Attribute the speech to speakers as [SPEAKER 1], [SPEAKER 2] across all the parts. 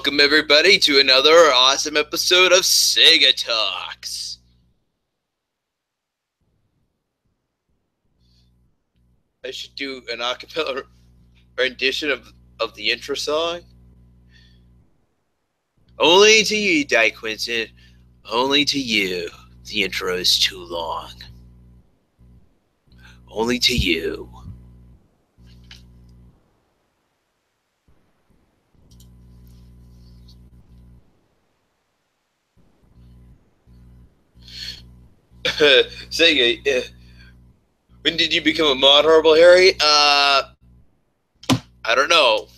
[SPEAKER 1] Welcome everybody to another awesome episode of Segatalks. I should do an acapella rendition of the intro song. Only to you, Di Quinton. Only to you. The intro is too long. Only to you. Sega, when did you become a mod, Horrible Harry? I don't know.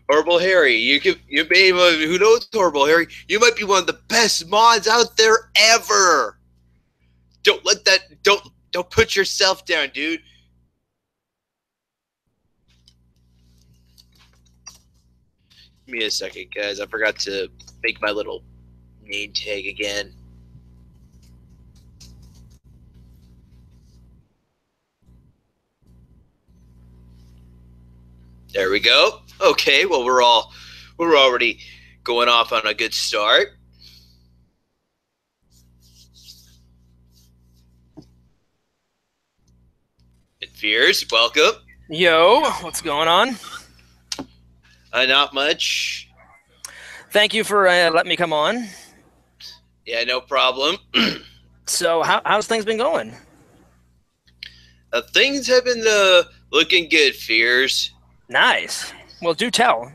[SPEAKER 1] Horrible Harry, you may, who knows, Horrible Harry? You might be one of the best mods out there ever. Don't put yourself down, dude. Give me a second, guys. I forgot to make my little name tag again. There we go. Okay, well we're already going off on a good start. And Fears, welcome.
[SPEAKER 2] Yo, what's going on?
[SPEAKER 1] Not much.
[SPEAKER 2] Thank you for letting me come on.
[SPEAKER 1] Yeah, no problem.
[SPEAKER 2] So, how's things been going?
[SPEAKER 1] Things have been looking good, Fears.
[SPEAKER 2] Nice. Well, do tell.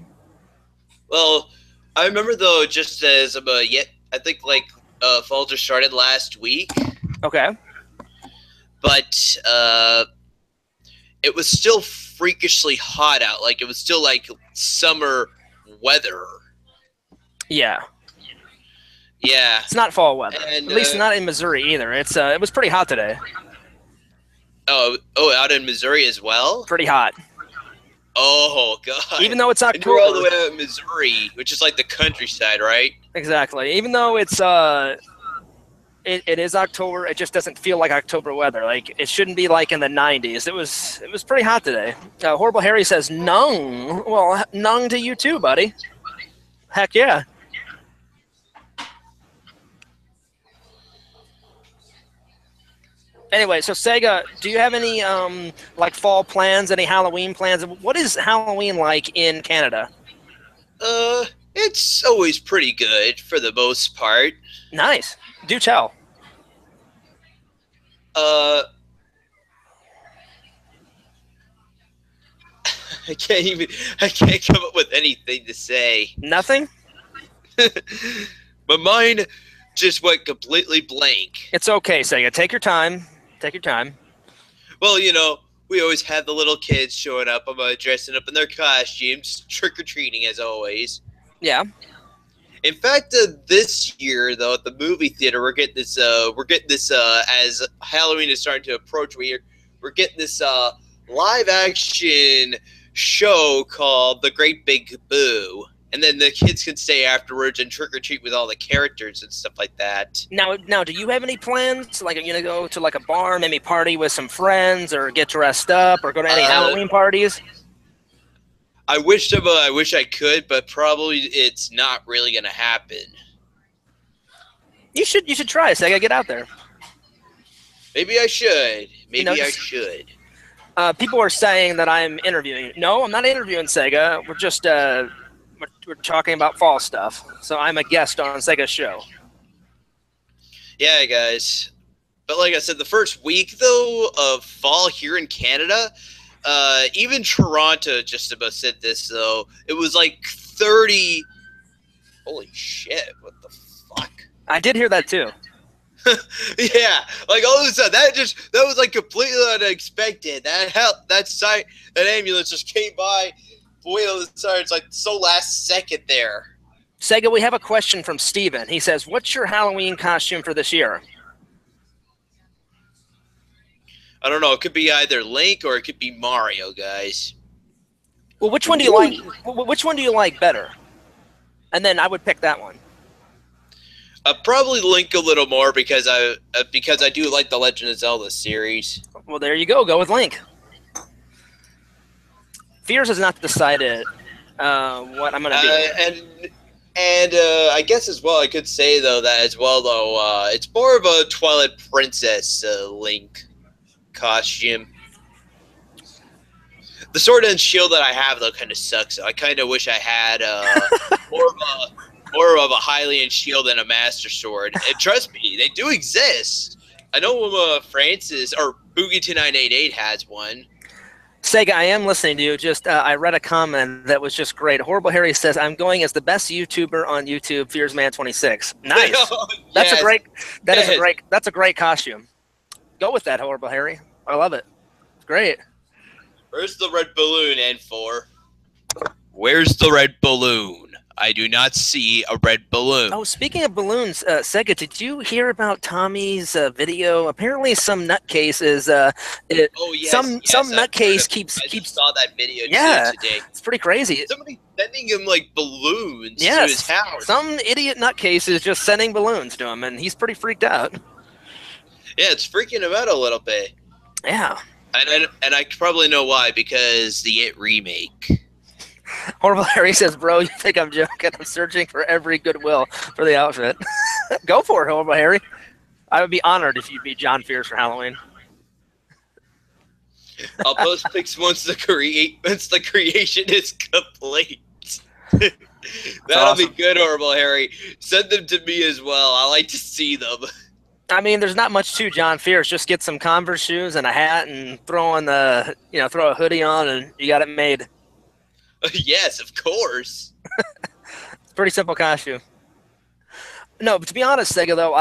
[SPEAKER 1] Well, I remember though, just as I think like fall just started last week.
[SPEAKER 2] Okay.
[SPEAKER 1] But it was still freakishly hot out. Like it was still like summer weather.
[SPEAKER 2] Yeah.
[SPEAKER 1] Yeah.
[SPEAKER 2] It's not fall weather.
[SPEAKER 1] And,
[SPEAKER 2] At least not in Missouri either. It was pretty hot today.
[SPEAKER 1] Oh, out in Missouri as well?
[SPEAKER 2] Pretty hot.
[SPEAKER 1] Oh god.
[SPEAKER 2] Even though it's
[SPEAKER 1] And
[SPEAKER 2] October.
[SPEAKER 1] you're all the way out in Missouri, which is like the countryside, right?
[SPEAKER 2] Exactly. Even though it's it is October, it just doesn't feel like October weather. Like it shouldn't be like in the 90s. It was pretty hot today. Horrible Harry says nung. Well, nung to you too, buddy. Heck yeah. Anyway, so Sega, do you have any like fall plans, any Halloween plans? What is Halloween like in Canada?
[SPEAKER 1] It's always pretty good for the most part.
[SPEAKER 2] Nice. Do tell.
[SPEAKER 1] I can't come up with anything to say.
[SPEAKER 2] Nothing?
[SPEAKER 1] My mind just went completely blank.
[SPEAKER 2] It's okay, Sega. Take your time. Take your time.
[SPEAKER 1] Well, you know, we always have the little kids showing up. I'm dressing up in their costumes, trick-or-treating as always.
[SPEAKER 2] Yeah.
[SPEAKER 1] In fact, this year though, at the movie theater, we're getting this as Halloween is starting to approach. We're getting this live-action show called The Great Big Boo. And then the kids can stay afterwards and trick-or-treat with all the characters and stuff like that.
[SPEAKER 2] Now, do you have any plans? Like, are you going to go to like a bar, maybe party with some friends, or get dressed up, or go to any Halloween parties?
[SPEAKER 1] I wish I could, but probably it's not really going to happen.
[SPEAKER 2] You should try, Sega. Get out there.
[SPEAKER 1] Maybe I should. Maybe I should.
[SPEAKER 2] People are saying that I'm interviewing. No, I'm not interviewing Sega. We're just we're talking about fall stuff. So I'm a guest on Sega's show.
[SPEAKER 1] Yeah, guys. But like I said, the first week, though, of fall here in Canada, even Toronto just about said this, though. It was like 30... Holy shit, what the fuck?
[SPEAKER 2] I did hear that, too.
[SPEAKER 1] Yeah, like all of a sudden, that was like completely unexpected. That ambulance just came by. Boy, it's like so last second there.
[SPEAKER 2] Sega, we have a question from Steven. He says, what's your Halloween costume for this year?
[SPEAKER 1] I don't know. It could be either Link or it could be Mario, guys.
[SPEAKER 2] Well, which one do you like? Which one do you like better? And then I would pick that one.
[SPEAKER 1] Probably Link a little more because I do like the Legend of Zelda series.
[SPEAKER 2] Well, there you go. Go with Link. Fears has not decided what I'm gonna be.
[SPEAKER 1] And I guess as well, I could say though that as well though, it's more of a Twilight Princess Link costume. The sword and shield that I have though kind of sucks. So I kind of wish I had more of a Hylian shield and a Master Sword. And trust me, they do exist. I know Francis or Boogie2988 has one.
[SPEAKER 2] Sega, I am listening to you. Just I read a comment that was just great. Horrible Harry says, "I'm going as the best YouTuber on YouTube, Fearsman26." Nice. That's a great. That's a great costume. Go with that, Horrible Harry. I love it. It's great.
[SPEAKER 1] Where's the red balloon, N4? Where's the red balloon? I do not see a red balloon.
[SPEAKER 2] Oh, speaking of balloons, Sega, did you hear about Tommy's video? Apparently, some nutcase is some nutcase keeps.
[SPEAKER 1] I just saw that video today.
[SPEAKER 2] It's pretty crazy.
[SPEAKER 1] Somebody sending him like balloons to his house.
[SPEAKER 2] Some idiot nutcase is just sending balloons to him, and he's pretty freaked out.
[SPEAKER 1] Yeah, it's freaking him out a little bit.
[SPEAKER 2] Yeah.
[SPEAKER 1] And I probably know why, because the It remake.
[SPEAKER 2] Horrible Harry says, "Bro, you think I'm joking? I'm searching for every goodwill for the outfit." Go for it, Horrible Harry. I would be honored if you'd be John Fears for Halloween.
[SPEAKER 1] I'll post pics once the creation is complete. That'll
[SPEAKER 2] awesome.
[SPEAKER 1] be good, Horrible Harry. Send them to me as well. I like to see them.
[SPEAKER 2] I mean, there's not much to John Fears. Just get some Converse shoes and a hat and throw a hoodie on, and you got it made.
[SPEAKER 1] Yes, of course.
[SPEAKER 2] It's a pretty simple costume. No, but to be honest, Sega, though,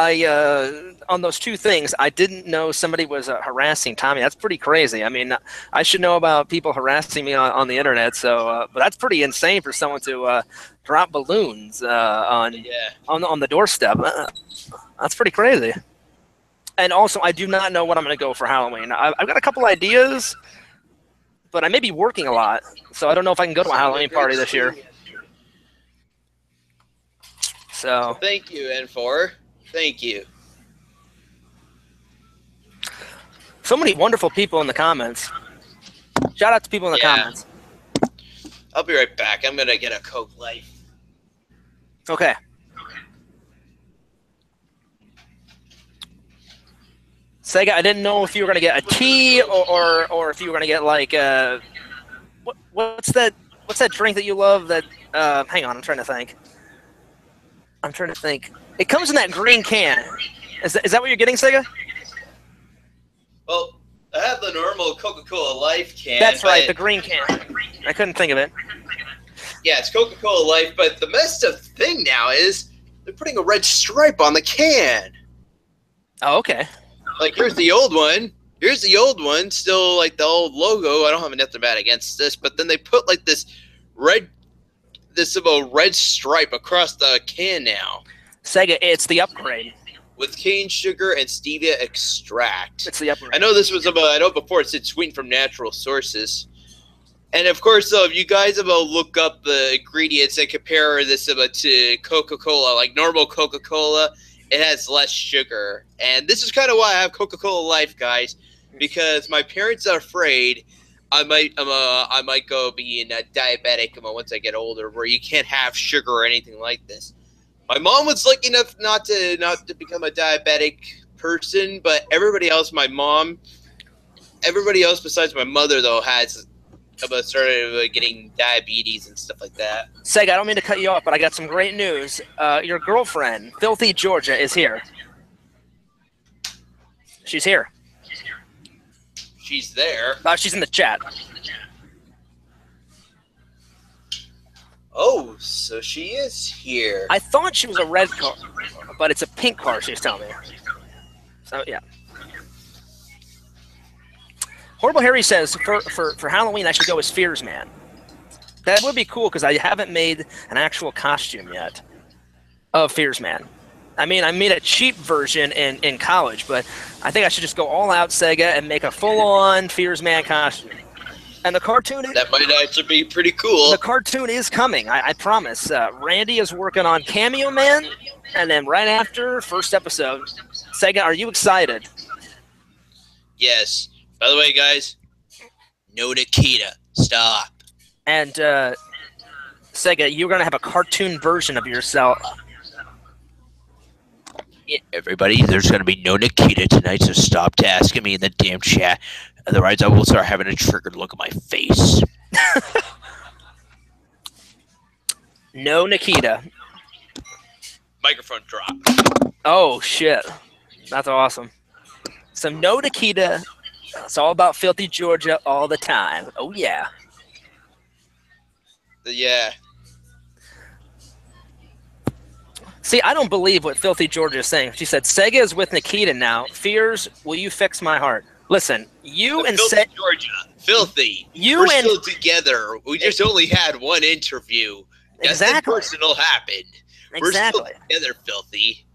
[SPEAKER 2] on those two things, I didn't know somebody was harassing Tommy. That's pretty crazy. I mean, I should know about people harassing me on the internet. So, but that's pretty insane for someone to drop balloons on the doorstep. That's pretty crazy. And also, I do not know what I'm going to go for Halloween. I've got a couple ideas, but I may be working a lot, so I don't know if I can go to a Halloween party this year. So
[SPEAKER 1] thank you, N4. Thank you.
[SPEAKER 2] So many wonderful people in the comments. Shout out to people in the comments.
[SPEAKER 1] I'll be right back. I'm gonna get a Coke Life.
[SPEAKER 2] Okay. Sega, I didn't know if you were gonna get a tea or if you were gonna get like what's that drink that you love that hang on, I'm trying to think. It comes in that green can. Is that what you're getting, Sega?
[SPEAKER 1] Well, I have the normal Coca-Cola Life can.
[SPEAKER 2] That's right, the green can. I couldn't think of it.
[SPEAKER 1] Yeah, it's Coca-Cola Life, but the messed up thing now is they're putting a red stripe on the can.
[SPEAKER 2] Oh, okay.
[SPEAKER 1] Like, here's the old one. Here's the old one, still like the old logo. I don't have nothing bad against this, but then they put like this red stripe across the can now.
[SPEAKER 2] Sega, it's the upgrade.
[SPEAKER 1] With cane sugar and stevia extract.
[SPEAKER 2] It's the upgrade.
[SPEAKER 1] I know this was I know before it said sweetened from natural sources. And of course, though, if you guys look up the ingredients and compare this to Coca-Cola, like normal Coca-Cola, it has less sugar. And this is kind of why I have Coca-Cola Life, guys, because my parents are afraid I might go being a diabetic once I get older, where you can't have sugar or anything like this. My mom was lucky enough not to become a diabetic person, but everybody else besides my mother, though, has started getting diabetes and stuff like that.
[SPEAKER 2] Sega, I don't mean to cut you off, but I got some great news. Your girlfriend, Filthy Georgia, is here. She's here.
[SPEAKER 1] She's there.
[SPEAKER 2] She's in the chat.
[SPEAKER 1] Oh, so she is here.
[SPEAKER 2] I thought she was a red car, but it's a pink car, she's telling me. So, yeah. Horrible Harry says, for Halloween, I should go as Fears Man. That would be cool, because I haven't made an actual costume yet of Fears Man. I mean, I made a cheap version in college, but I think I should just go all out Sega and make a full-on Fears Man costume. And the cartoon...
[SPEAKER 1] That might actually be pretty cool.
[SPEAKER 2] The cartoon is coming, I promise. Randy is working on Cameo Man, and then right after, first episode. Sega, are you excited?
[SPEAKER 1] Yes. By the way, guys, no Nikita. Stop.
[SPEAKER 2] And Sega, you're gonna have a cartoon version of yourself.
[SPEAKER 1] Everybody, there's going to be no Nikita tonight, so stop asking me in the damn chat. Otherwise, I will start having a triggered look at my face.
[SPEAKER 2] No Nikita.
[SPEAKER 1] Microphone drop.
[SPEAKER 2] Oh shit, that's awesome. So no Nikita. It's all about Filthy Georgia all the time. Oh yeah.
[SPEAKER 1] Yeah.
[SPEAKER 2] See, I don't believe what Filthy Georgia is saying. She said, Sega is with Nikita now. Fears, will you fix my heart? Listen, you and
[SPEAKER 1] Filthy Georgia. Filthy.
[SPEAKER 2] You
[SPEAKER 1] We're
[SPEAKER 2] and
[SPEAKER 1] still together. We just only had one interview. Nothing personal happened.
[SPEAKER 2] Exactly.
[SPEAKER 1] We're still together, Filthy.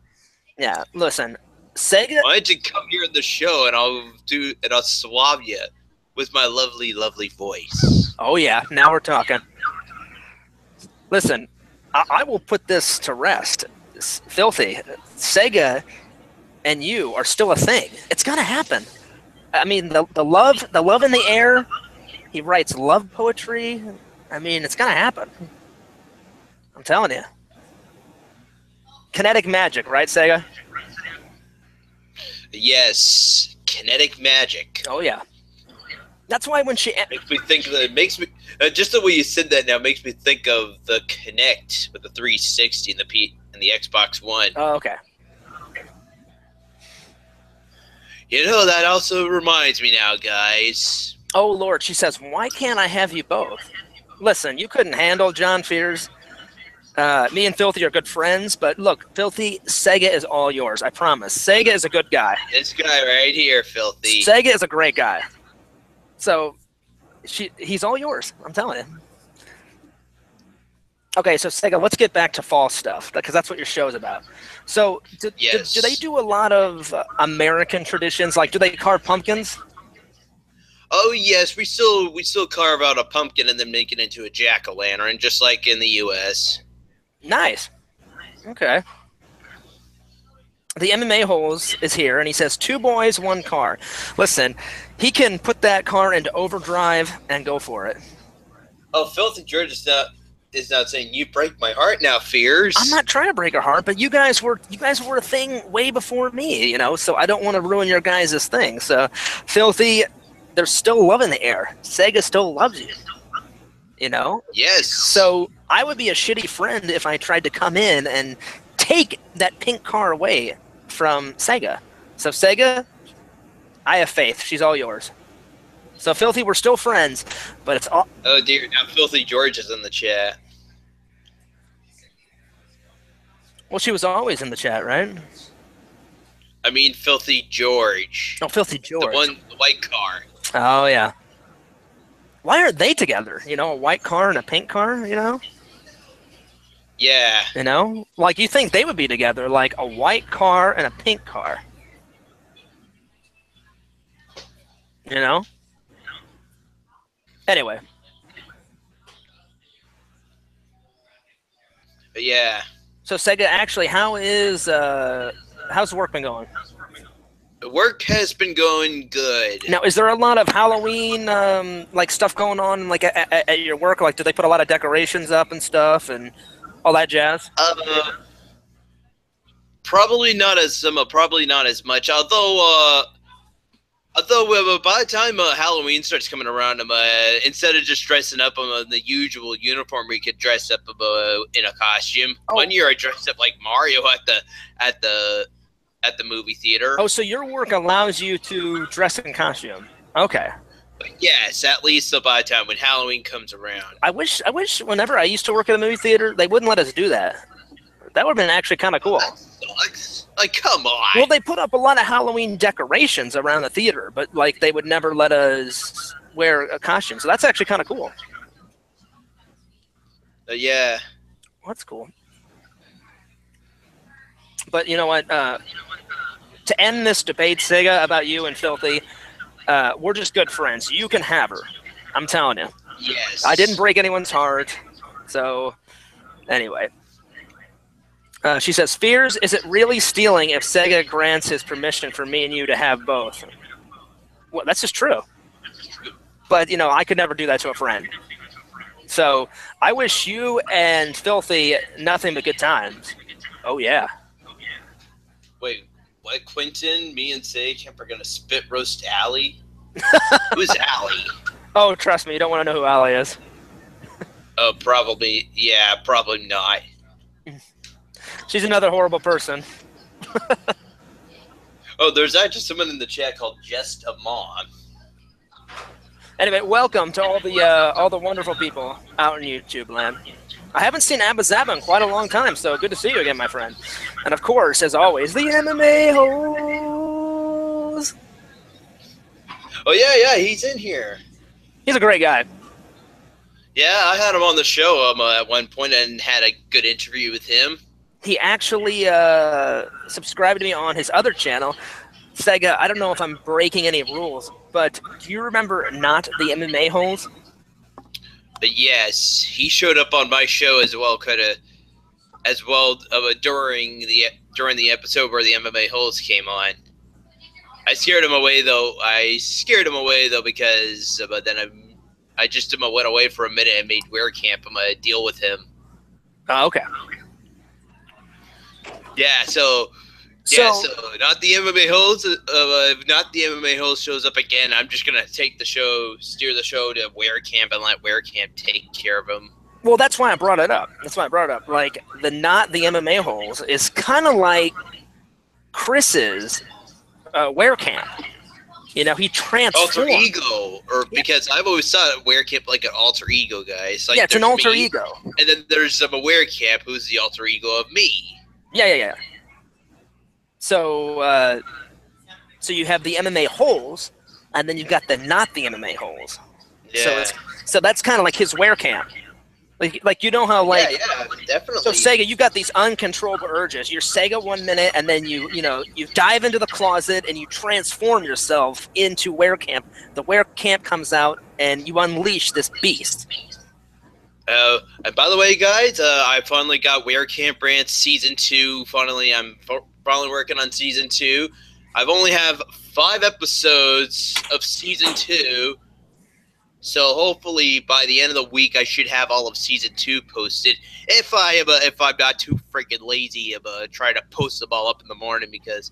[SPEAKER 2] Yeah, listen. Sega.
[SPEAKER 1] Why don't you come here on the show and I'll swab you with my lovely, lovely voice.
[SPEAKER 2] Oh yeah, now we're talking. Listen, I will put this to rest. Filthy, Sega and you are still a thing. It's gonna happen. I mean, the love in the air. He writes love poetry. I mean, it's gonna happen. I'm telling you. Kinetic magic, right, Sega?
[SPEAKER 1] Yes, kinetic magic.
[SPEAKER 2] Oh yeah. That's why when she
[SPEAKER 1] makes me think of just the way you said that now makes me think of the Kinect with the 360 and the Xbox One.
[SPEAKER 2] Oh, okay.
[SPEAKER 1] You know, that also reminds me now, guys.
[SPEAKER 2] Oh Lord, she says, why can't I have you both? Listen, you couldn't handle John Fears. Me and Filthy are good friends, but look, Filthy, Sega is all yours. I promise. Sega is a good guy.
[SPEAKER 1] This guy right here, Filthy.
[SPEAKER 2] Sega is a great guy. So, he's all yours. I'm telling you. Okay, so Sega, let's get back to fall stuff because that's what your show's about. So, do they do a lot of American traditions? Like, do they carve pumpkins?
[SPEAKER 1] Oh yes, we still carve out a pumpkin and then make it into a jack-o'-lantern, just like in the U.S.
[SPEAKER 2] Nice. Okay. The MMA holes is here, and he says 2 boys, 1 car. Listen, he can put that car into overdrive and go for it.
[SPEAKER 1] Oh, Filthy George is not saying you break my heart now, Fears.
[SPEAKER 2] I'm not trying to break her heart, but you guys were a thing way before me, you know. So I don't want to ruin your guys' thing. So, Filthy, there's still love in the air. Sega still loves you. You know?
[SPEAKER 1] Yes.
[SPEAKER 2] So I would be a shitty friend if I tried to come in and take that pink car away from Sega. So Sega, I have faith. She's all yours. So Filthy, we're still friends, but it's all.
[SPEAKER 1] Oh dear, now Filthy George is in the chat.
[SPEAKER 2] Well, she was always in the chat, right?
[SPEAKER 1] I mean, Filthy George.
[SPEAKER 2] Oh, Filthy George.
[SPEAKER 1] The white car.
[SPEAKER 2] Oh yeah. Why aren't they together? You know, a white car and a pink car. You know.
[SPEAKER 1] Yeah.
[SPEAKER 2] You know, like you think they would be together, like a white car and a pink car. You know. Anyway.
[SPEAKER 1] But yeah.
[SPEAKER 2] So Sega, actually, how's work been going?
[SPEAKER 1] The work has been going good.
[SPEAKER 2] Now, is there a lot of Halloween like stuff going on, like at your work? Like, do they put a lot of decorations up and stuff and all that jazz?
[SPEAKER 1] Probably not as much. Although by the time Halloween starts coming around, instead of just dressing up in the usual uniform, we could dress up in a costume.
[SPEAKER 2] Oh.
[SPEAKER 1] One year I dressed up like Mario at the movie theater.
[SPEAKER 2] Oh, so your work allows you to dress in costume? Okay.
[SPEAKER 1] But yes, at least by the time when Halloween comes around.
[SPEAKER 2] I wish whenever I used to work at a movie theater, they wouldn't let us do that. That would have been actually kind of cool.
[SPEAKER 1] That sucks. Like, come on.
[SPEAKER 2] Well, they put up a lot of Halloween decorations around the theater, but like they would never let us wear a costume. So that's actually kind of cool.
[SPEAKER 1] Yeah.
[SPEAKER 2] Well, that's cool. But you know what? To end this debate, Sega, about you and Filthy, we're just good friends. You can have her. I'm telling you.
[SPEAKER 1] Yes.
[SPEAKER 2] I didn't break anyone's heart. So, anyway. She says, Fears, is it really stealing if Sega grants his permission for me and you to have both? Well, that's just true. But, you know, I could never do that to a friend. So I wish you and Filthy nothing but good times. Oh, yeah.
[SPEAKER 1] Wait, what? Quentin, me, and Segatalks are gonna spit roast Allie? Who's Allie?
[SPEAKER 2] Oh, trust me, you don't want to know who Ali is.
[SPEAKER 1] Oh, probably. Yeah, probably not.
[SPEAKER 2] She's another horrible person.
[SPEAKER 1] Oh, there's actually someone in the chat called Just a Mom.
[SPEAKER 2] Anyway, welcome to all the wonderful people out in YouTube land. I haven't seen Abba Zabba in quite a long time, so good to see you again, my friend. And of course, as always, the MMA hoes.
[SPEAKER 1] Oh yeah, he's in here.
[SPEAKER 2] He's a great guy.
[SPEAKER 1] Yeah, I had him on the show at one point and had a good interview with him.
[SPEAKER 2] He actually subscribed to me on his other channel. Sega, I don't know if I'm breaking any rules, but do you remember not the MMA holes?
[SPEAKER 1] But yes, he showed up on my show as well, during the episode where the MMA holes came on. I scared him away though. Because then I just went away for a minute and made Wear Camp deal with him.
[SPEAKER 2] Oh, okay.
[SPEAKER 1] Yeah, so not the MMA holes. If not the MMA holes shows up again, I'm just gonna steer the show to Wear Camp and let Wear Camp take care of him.
[SPEAKER 2] Well, that's why I brought it up. Like not the MMA holes is kind of like Chris's Wear Camp. You know, he transformed.
[SPEAKER 1] Alter ego, because I've always thought Wear Camp like an alter ego guy. It's like
[SPEAKER 2] it's an alter ego.
[SPEAKER 1] And then there's Wear Camp, who's the alter ego of me. Yeah.
[SPEAKER 2] So, so you have the MMA holes, and then you've got the not the MMA holes.
[SPEAKER 1] Yeah.
[SPEAKER 2] So that's kind of like his Wear Camp. Like you know how
[SPEAKER 1] yeah, definitely.
[SPEAKER 2] So Sega, you got these uncontrollable urges. You're Sega 1 minute, and then you dive into the closet and you transform yourself into Wear Camp. The Wear Camp comes out, and you unleash this beast.
[SPEAKER 1] And by the way, guys, I finally got Wear Camp Rants Season 2. I'm finally working on Season 2. I've only have 5 episodes of Season 2. So hopefully by the end of the week, I should have all of Season 2 posted. If I'm not too freaking lazy, try to post them all up in the morning because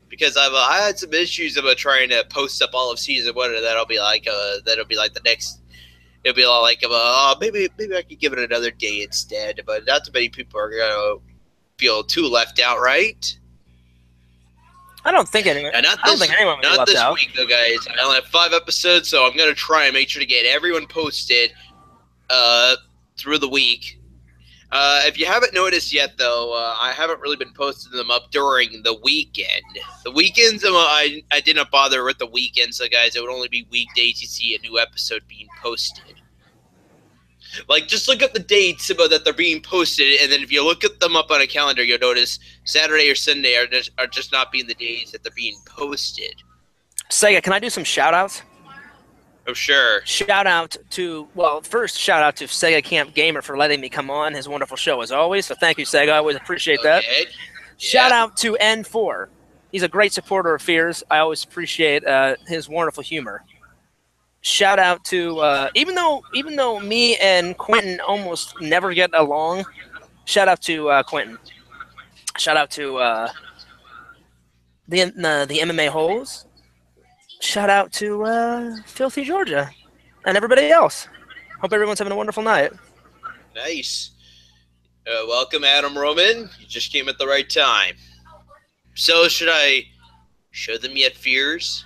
[SPEAKER 1] I had some issues about trying to post up all of Season 1, and that'll be like the next. It'll be like maybe I could give it another day instead. But not too many people are gonna feel too left out, right?
[SPEAKER 2] I don't think anyone. I don't think anyone would be left out.
[SPEAKER 1] Not this week, though, guys. I only have 5 episodes, so I'm gonna try and make sure to get everyone posted through the week. If you haven't noticed yet, though, I haven't really been posting them up during the weekend. The weekends, I didn't bother with the weekends, so guys, it would only be weekdays you see a new episode being posted. Like, just look at the dates that they're being posted, and then if you look at them up on a calendar, you'll notice Saturday or Sunday are just not being the days that they're being posted.
[SPEAKER 2] Sega, can I do some shout-outs?
[SPEAKER 1] Oh, sure.
[SPEAKER 2] First shout out to Sega Camp Gamer for letting me come on his wonderful show as always. So thank you, Sega. I always appreciate that. Yeah. Shout out to N4. He's a great supporter of Fears. I always appreciate his wonderful humor. Shout out to even though me and Quentin almost never get along. Shout out to Quentin. Shout out to the MMA holes. Shout out to Filthy Georgia and everybody else. Hope everyone's having a wonderful night.
[SPEAKER 1] Nice. Welcome, Adam Roman. You just came at the right time. So, should I show them yet, Fears?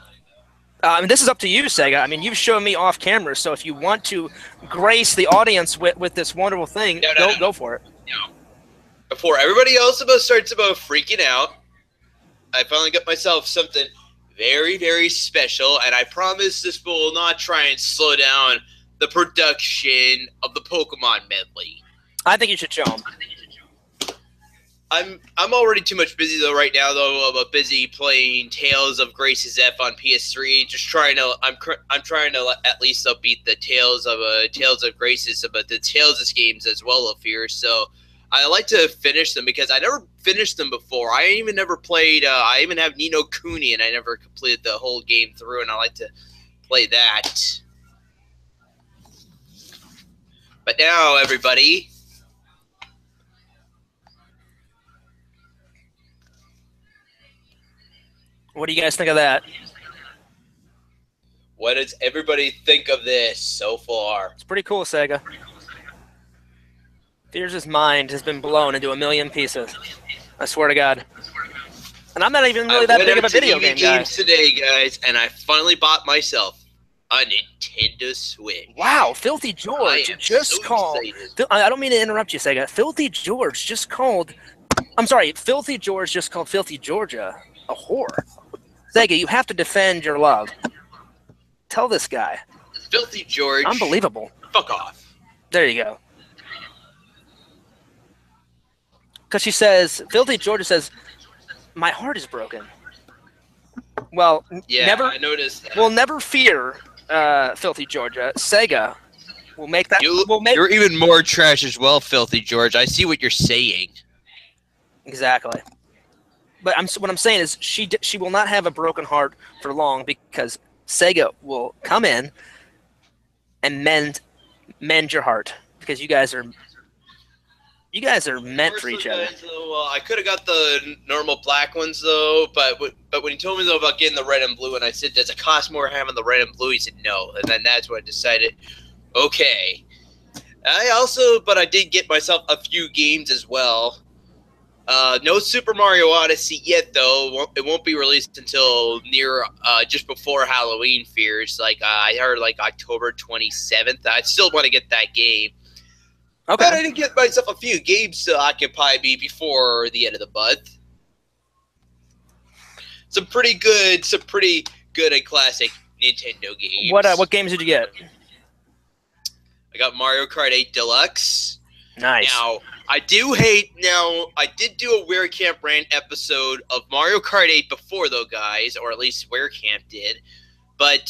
[SPEAKER 2] This is up to you, Sega. I mean, you've shown me off camera, so if you want to grace the audience with this wonderful thing, go for it.
[SPEAKER 1] No. Before everybody else starts freaking out, I finally got myself something very, very special, and I promise this will not try and slow down the production of the Pokemon medley.
[SPEAKER 2] I think you should show them.
[SPEAKER 1] I'm already too much busy though right now though. I'm busy playing Tales of Grace's F on PS3. Just trying to I'm trying to at least beat the Tales of Grace's but the Tales games as well of here. So I like to finish them because I never finished them before. I even never played. I even have Ni no Kuni and I never completed the whole game through. And I like to play that. But now, everybody,
[SPEAKER 2] What do you guys think of that?
[SPEAKER 1] what does everybody think of this so far?
[SPEAKER 2] It's pretty cool, Sega. Fears' mind has been blown into a million pieces. I swear to God. And I'm not even really that big of a video game guy.
[SPEAKER 1] Games today, guys, and I finally bought myself a Nintendo Switch.
[SPEAKER 2] Wow, Filthy George just called. I don't mean to interrupt you, Sega. Filthy George just called. I'm sorry, Filthy George just called Filthy Georgia a whore. Sega, you have to defend your love. Tell this guy.
[SPEAKER 1] Filthy George.
[SPEAKER 2] Unbelievable.
[SPEAKER 1] Fuck off.
[SPEAKER 2] There you go. Because she says, Filthy Georgia says, my heart is broken. Well,
[SPEAKER 1] yeah, I noticed that.
[SPEAKER 2] We'll never fear, Filthy Georgia. Sega will make that.
[SPEAKER 1] You're even more trash as well, Filthy George. I see what you're saying.
[SPEAKER 2] Exactly. But what I'm saying is she will not have a broken heart for long because Sega will come in and mend your heart because you guys are meant for each other.
[SPEAKER 1] I could have got the normal black ones though, but when he told me though about getting the red and blue, and I said, "Does it cost more having the red and blue?" He said, "No," and then that's when I decided, okay. But I did get myself a few games as well. No Super Mario Odyssey yet though. It won't be released until near just before Halloween Fears. Like I heard, like October 27th. I still want to get that game. Okay. But I did get myself a few games to occupy me before the end of the month. Some pretty good and classic Nintendo games.
[SPEAKER 2] What games did you get?
[SPEAKER 1] I got Mario Kart 8 Deluxe.
[SPEAKER 2] Nice.
[SPEAKER 1] Now, I did do a Where Camp Rant episode of Mario Kart 8 before though, guys, or at least Where Camp did. But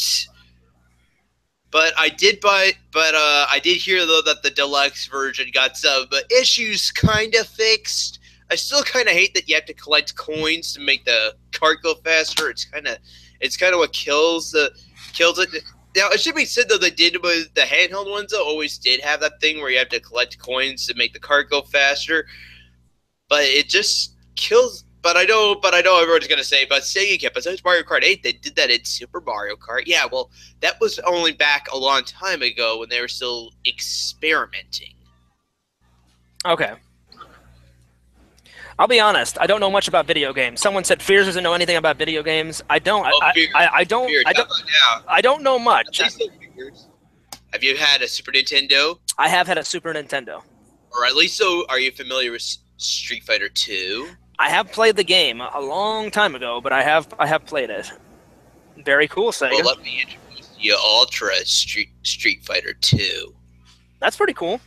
[SPEAKER 1] I did I did hear though that the deluxe version got some issues kind of fixed. I still kind of hate that you have to collect coins to make the cart go faster. It's kind of what kills it. Now it should be said though, they did with the handheld ones though, always did have that thing where you have to collect coins to make the cart go faster. But it just kills. But I know everyone's gonna say, but Sega, besides Mario Kart 8, they did that in Super Mario Kart. Yeah, well, that was only back a long time ago when they were still experimenting.
[SPEAKER 2] Okay. I'll be honest. I don't know much about video games. Someone said Fears doesn't know anything about video games. I don't. I don't know much.
[SPEAKER 1] Have you had a Super Nintendo?
[SPEAKER 2] I have had a Super Nintendo.
[SPEAKER 1] Or at least so. Are you familiar with Street Fighter 2?
[SPEAKER 2] I have played the game a long time ago, but I have played it. Very cool, Sega.
[SPEAKER 1] Well, let me introduce you Ultra Street Fighter 2.
[SPEAKER 2] That's pretty cool.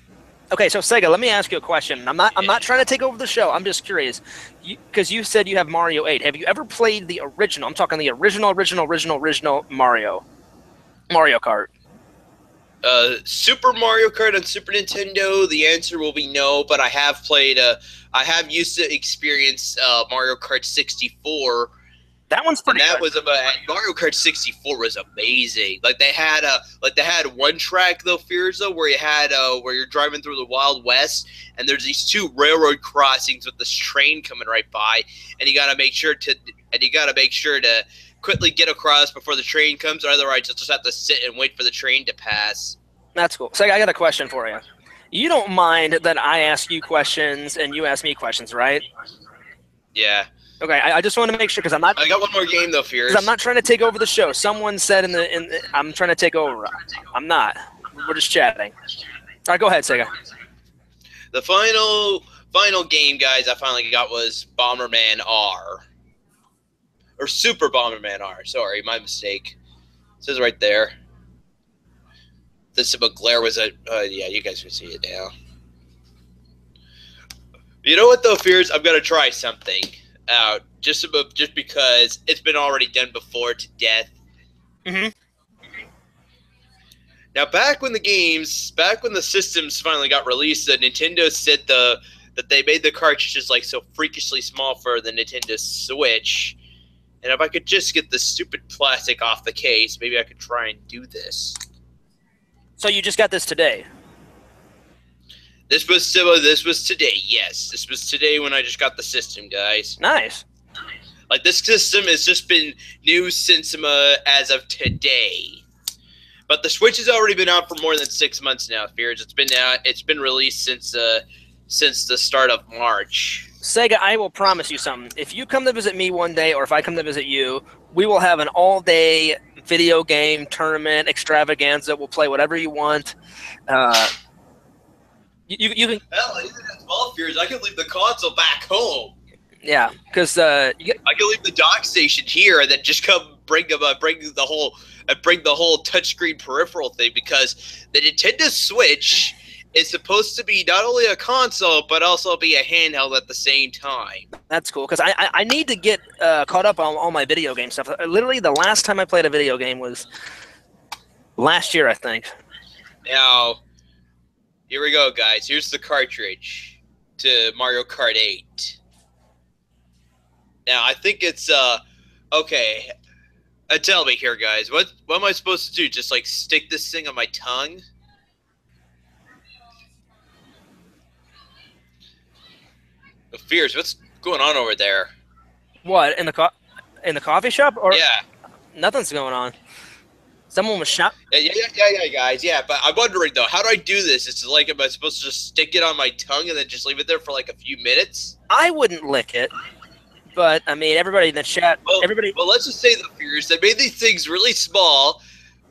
[SPEAKER 2] Okay, so Sega, let me ask you a question. I'm not trying to take over the show. I'm just curious, because you said you have Mario 8. Have you ever played the original? I'm talking the original Mario Kart.
[SPEAKER 1] Super Mario Kart on Super Nintendo. The answer will be no, but I have played. I have used to experience Mario Kart 64.
[SPEAKER 2] That one's pretty.
[SPEAKER 1] And that was Mario Kart 64 was amazing. Like they had one track though, Fears though, where where you're driving through the Wild West, and there's these two railroad crossings with this train coming right by, and you gotta make sure to quickly get across before the train comes, or otherwise you'll just have to sit and wait for the train to pass.
[SPEAKER 2] That's cool. So I got a question for you. You don't mind that I ask you questions and you ask me questions, right?
[SPEAKER 1] Yeah.
[SPEAKER 2] Okay, I just want to make sure because I'm not.
[SPEAKER 1] I got one more game though, Fears.
[SPEAKER 2] I'm not trying to take over the show. Someone said I'm trying to take over. I'm not. We're just chatting. All right, go ahead, Sega.
[SPEAKER 1] The final game, guys, I finally got was Bomberman R. Or Super Bomberman R. Sorry, my mistake. It says right there. This glare was yeah, you guys can see it now. You know what though, Fears? I'm gonna try something out just because it's been already done before to death.
[SPEAKER 2] Mm-hmm.
[SPEAKER 1] Now, back when the systems finally got released, Nintendo said that they made the cartridges like so freakishly small for the Nintendo Switch. And if I could just get the stupid plastic off the case, maybe I could try and do this.
[SPEAKER 2] So you just got this today?
[SPEAKER 1] This was today. Yes, this was today when I just got the system, guys.
[SPEAKER 2] Nice.
[SPEAKER 1] Like this system has just been new since as of today. But the Switch has already been out for more than 6 months now. Fears it's been out. It's been released since the start of March.
[SPEAKER 2] Sega, I will promise you something. If you come to visit me one day, or if I come to visit you, we will have an all-day video game tournament extravaganza. We'll play whatever you want. You can.
[SPEAKER 1] Hell, even at 12 years, I can leave the console back home.
[SPEAKER 2] Yeah, because
[SPEAKER 1] I can leave the dock station here and then just come bring the whole touchscreen peripheral thing, because the Nintendo Switch is supposed to be not only a console but also be a handheld at the same time.
[SPEAKER 2] That's cool, because I need to get caught up on all my video game stuff. Literally, the last time I played a video game was last year, I think.
[SPEAKER 1] Now, here we go, guys. Here's the cartridge to Mario Kart 8. Now, I think it's, okay. Tell me here, guys. What am I supposed to do? Just, like, stick this thing on my tongue? Fears, what's going on over there?
[SPEAKER 2] What, in the coffee shop? Or
[SPEAKER 1] yeah.
[SPEAKER 2] Nothing's going on. Someone was shot.
[SPEAKER 1] Yeah, guys. Yeah, but I'm wondering, though, how do I do this? It's like, am I supposed to just stick it on my tongue and then just leave it there for, like, a few minutes?
[SPEAKER 2] I wouldn't lick it. But, I mean, everybody in the chat,
[SPEAKER 1] well, let's just say the Fears, they made these things really small,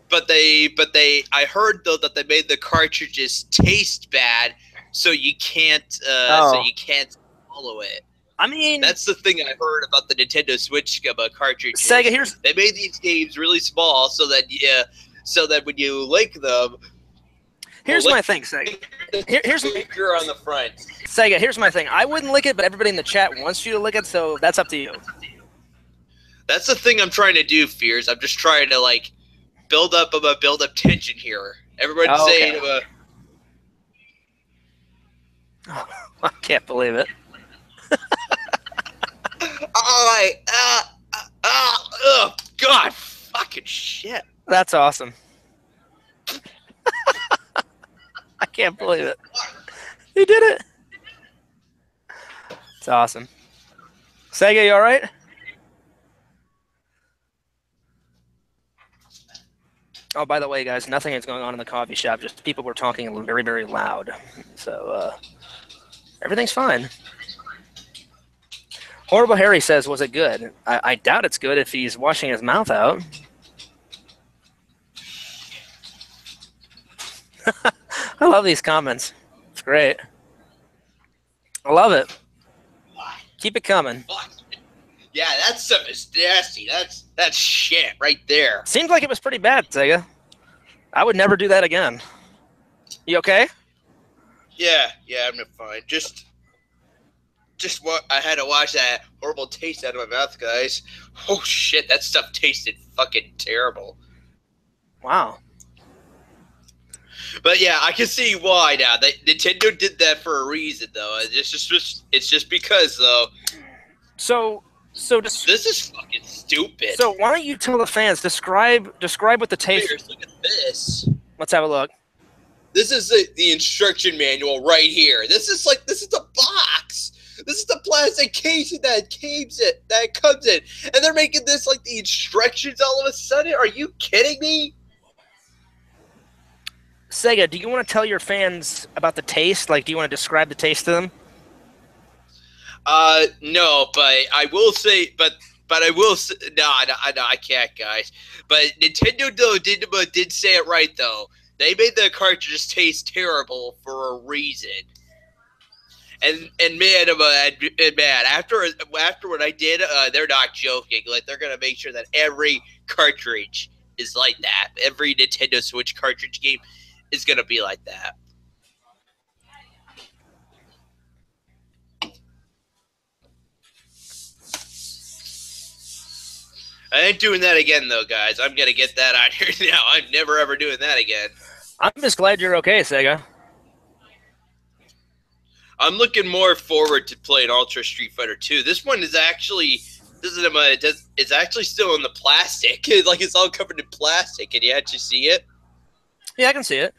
[SPEAKER 1] but I heard, though, that they made the cartridges taste bad, so you can't swallow it.
[SPEAKER 2] I mean,
[SPEAKER 1] that's the thing I heard about the Nintendo Switch cartridges.
[SPEAKER 2] Sega,
[SPEAKER 1] they made these games really small so that when you lick them.
[SPEAKER 2] Here's my thing, Sega. Here's
[SPEAKER 1] you're on the front.
[SPEAKER 2] Sega, here's my thing. I wouldn't lick it, but everybody in the chat wants you to lick it, so that's up to you.
[SPEAKER 1] That's the thing I'm trying to do, Fears. I'm just trying to like build up tension here. Everybody's saying
[SPEAKER 2] I can't believe it.
[SPEAKER 1] Oh, God, fucking shit.
[SPEAKER 2] That's awesome. I can't believe it. He did it. It's awesome. Sega, you all right? Oh, by the way, guys, nothing is going on in the coffee shop. Just people were talking very, very loud. So, everything's fine. Horrible Harry says, was it good? I doubt it's good if he's washing his mouth out. I love these comments. It's great. I love it. Keep it coming.
[SPEAKER 1] Yeah, that stuff is nasty. That's shit right there.
[SPEAKER 2] Seems like it was pretty bad, Sega. I would never do that again. You okay?
[SPEAKER 1] Yeah, I'm fine. Just what I had to wash that horrible taste out of my mouth, guys. Oh shit, that stuff tasted fucking terrible.
[SPEAKER 2] Wow.
[SPEAKER 1] But yeah, I can see why now. Nintendo did that for a reason, though. It's just because, though.
[SPEAKER 2] So
[SPEAKER 1] this is fucking stupid.
[SPEAKER 2] So why don't you tell the fans, describe what the taste.
[SPEAKER 1] Here's, look at this.
[SPEAKER 2] Let's have a look.
[SPEAKER 1] This is the instruction manual right here. This is the box. This is the plastic casing that comes in, and they're making this like the instructions all of a sudden. Are you kidding me?
[SPEAKER 2] Sega, do you want to tell your fans about the taste? Like, do you want to describe the taste to them?
[SPEAKER 1] No, but I will say, no, I can't, guys. But Nintendo though did say it right though. They made the cartridges taste terrible for a reason. And man, after what I did, they're not joking. Like they're gonna make sure that every cartridge is like that. Every Nintendo Switch cartridge game is gonna be like that. I ain't doing that again, though, guys. I'm gonna get that out here now. I'm never ever doing that again.
[SPEAKER 2] I'm just glad you're okay, Sega.
[SPEAKER 1] I'm looking more forward to playing Ultra Street Fighter 2. This one is actually it's actually still in the plastic. Like it's all covered in plastic. Can you actually see it?
[SPEAKER 2] Yeah, I can see it.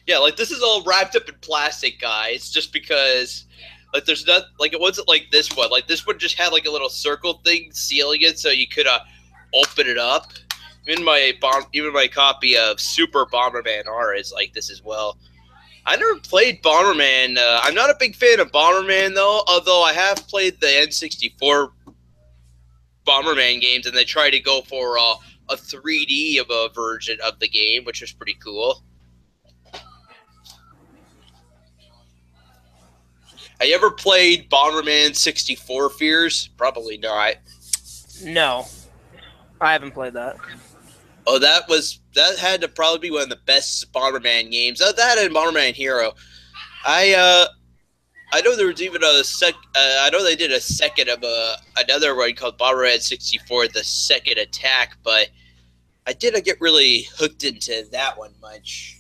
[SPEAKER 1] Yeah, like this is all wrapped up in plastic, guys, just because like there's not like it wasn't like this one. Like this one just had like a little circle thing sealing it so you could open it up. Even my copy of Super Bomberman R is like this as well. I never played Bomberman. I'm not a big fan of Bomberman though, although I have played the N64 Bomberman games, and they try to go for a 3D of a version of the game, which was pretty cool. Have you ever played Bomberman 64 Fears? Probably not.
[SPEAKER 2] No, I haven't played that.
[SPEAKER 1] Oh, that had to probably be one of the best Bomberman games. That and Bomberman Hero. I know there was even I know they did a second of another one called Bomberman 64, the second attack, but I didn't get really hooked into that one much.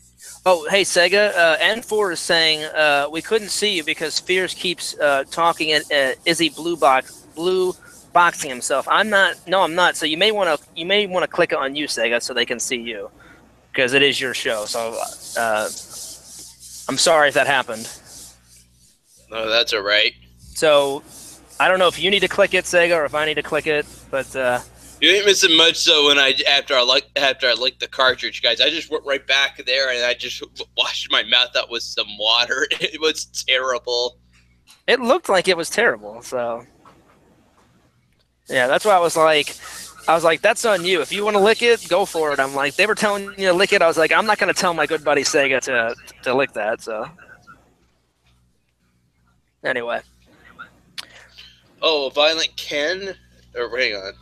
[SPEAKER 2] Oh, hey Sega, N4 is saying we couldn't see you because Fears keeps talking and is he blue boxing himself? I'm not. No, I'm not. So you may want to click on you, Sega, so they can see you because it is your show. So I'm sorry if that happened.
[SPEAKER 1] No, that's all right.
[SPEAKER 2] So I don't know if you need to click it, Sega, or if I need to click it, but
[SPEAKER 1] you ain't missing much. So when after I licked the cartridge, guys, I just went right back there and I just washed my mouth out with some water. It was terrible.
[SPEAKER 2] It looked like it was terrible. So yeah, that's why I was like, that's on you. If you want to lick it, go for it. I'm like, they were telling you to lick it. I was like, I'm not going to tell my good buddy Sega to lick that. So anyway.
[SPEAKER 1] Oh, Violent Ken? Or hang on.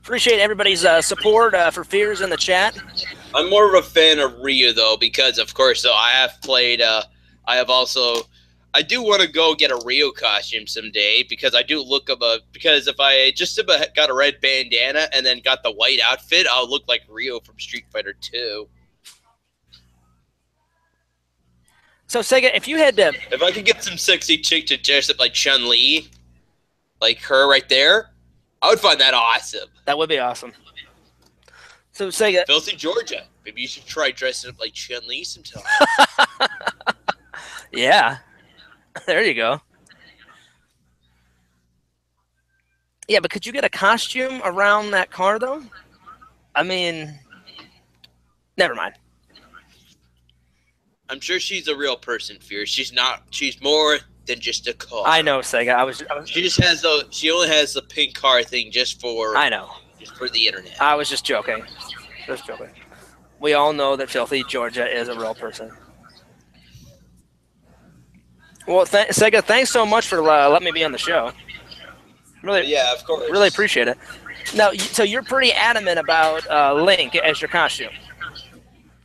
[SPEAKER 2] Appreciate everybody's support for Fears in the chat.
[SPEAKER 1] I'm more of a fan of Ryu, though, because, of course, though, I have played, I do want to go get a Ryu costume someday, because I do look because if I just got a red bandana and then got the white outfit, I'll look like Ryu from Street Fighter 2.
[SPEAKER 2] So, Sega, if you had to...
[SPEAKER 1] If I could get some sexy chick to dress up like Chun-Li, like her right there, I would find that awesome.
[SPEAKER 2] That would be awesome. So, Sega...
[SPEAKER 1] Filthy Georgia. Maybe you should try dressing up like Chun-Li sometime.
[SPEAKER 2] Yeah. There you go. Yeah, but could you get a costume around that car, though? I mean... Never mind.
[SPEAKER 1] I'm sure she's a real person, Fear. She's not. She's more than just a car.
[SPEAKER 2] I know, Sega.
[SPEAKER 1] She just has She only has the pink car thing just for.
[SPEAKER 2] I know.
[SPEAKER 1] Just for the internet.
[SPEAKER 2] I was just joking. Just joking. We all know that Filthy Georgia is a real person. Well, Sega, thanks so much for letting me be on the show. Really.
[SPEAKER 1] Yeah, of course.
[SPEAKER 2] Really appreciate it. Now, so you're pretty adamant about Link as your costume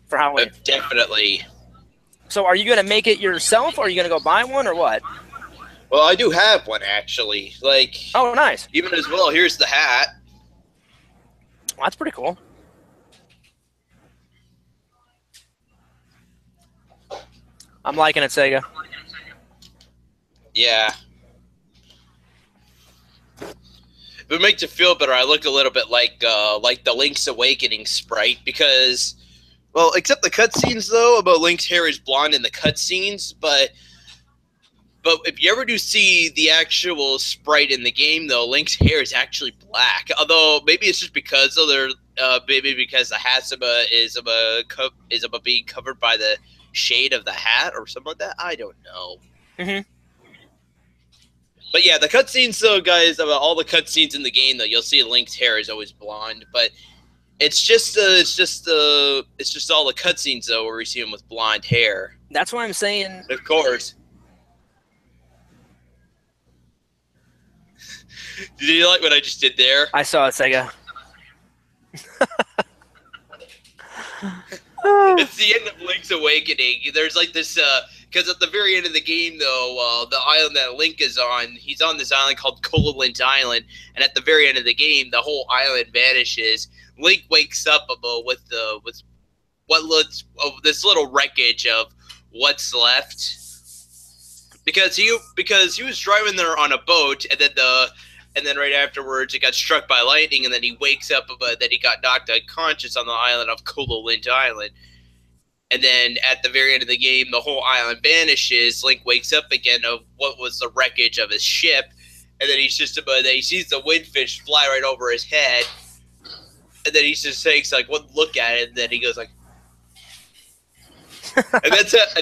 [SPEAKER 2] for Halloween.
[SPEAKER 1] Definitely.
[SPEAKER 2] So are you going to make it yourself, or are you going to go buy one, or what?
[SPEAKER 1] Well, I do have one, actually. Like,
[SPEAKER 2] oh, nice.
[SPEAKER 1] Even as well, here's the hat.
[SPEAKER 2] Well, that's pretty cool. I'm liking it, Sega.
[SPEAKER 1] Yeah. If it makes you feel better, I look a little bit like the Link's Awakening sprite, because... Well, except the cutscenes, though, about Link's hair is blonde in the cutscenes, but if you ever do see the actual sprite in the game, though, Link's hair is actually black. Although maybe it's just because maybe because the Hasaba is being covered by the shade of the hat or something like that. I don't know.
[SPEAKER 2] Mm-hmm.
[SPEAKER 1] But yeah, the cutscenes, though, guys, about all the cutscenes in the game, though, you'll see Link's hair is always blonde, but. It's just all the cutscenes though where we see him with blonde hair.
[SPEAKER 2] That's why I'm saying.
[SPEAKER 1] Of course. Did you like what I just did there?
[SPEAKER 2] I saw it, Sega.
[SPEAKER 1] It's the end of Link's Awakening. There's like this because at the very end of the game though, the island that Link is on, he's on this island called Cololint Island, and at the very end of the game, the whole island vanishes. Link wakes up with what looks this little wreckage of what's left, because he was driving there on a boat, and then right afterwards it got struck by lightning, and then he wakes up that he got knocked unconscious on the island of Cololint Island. And then at the very end of the game, the whole island vanishes. Link wakes up again of what was the wreckage of his ship, and then he's just about he sees the windfish fly right over his head, and then he just takes like one look at it, and then he goes like, and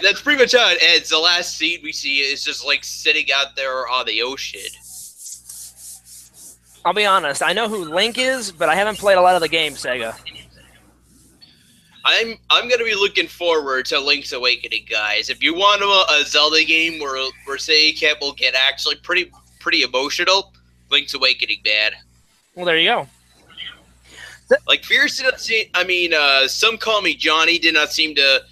[SPEAKER 1] that's pretty much how it ends. The last scene we see is just like sitting out there on the ocean.
[SPEAKER 2] I'll be honest, I know who Link is, but I haven't played a lot of the games, Sega.
[SPEAKER 1] I'm gonna be looking forward to Link's Awakening, guys. If you want a Zelda game where Sega will get actually pretty emotional, Link's Awakening, man.
[SPEAKER 2] Well, there you go.
[SPEAKER 1] Like Fierce did not seem. I mean, Some Call Me Johnny did not seem to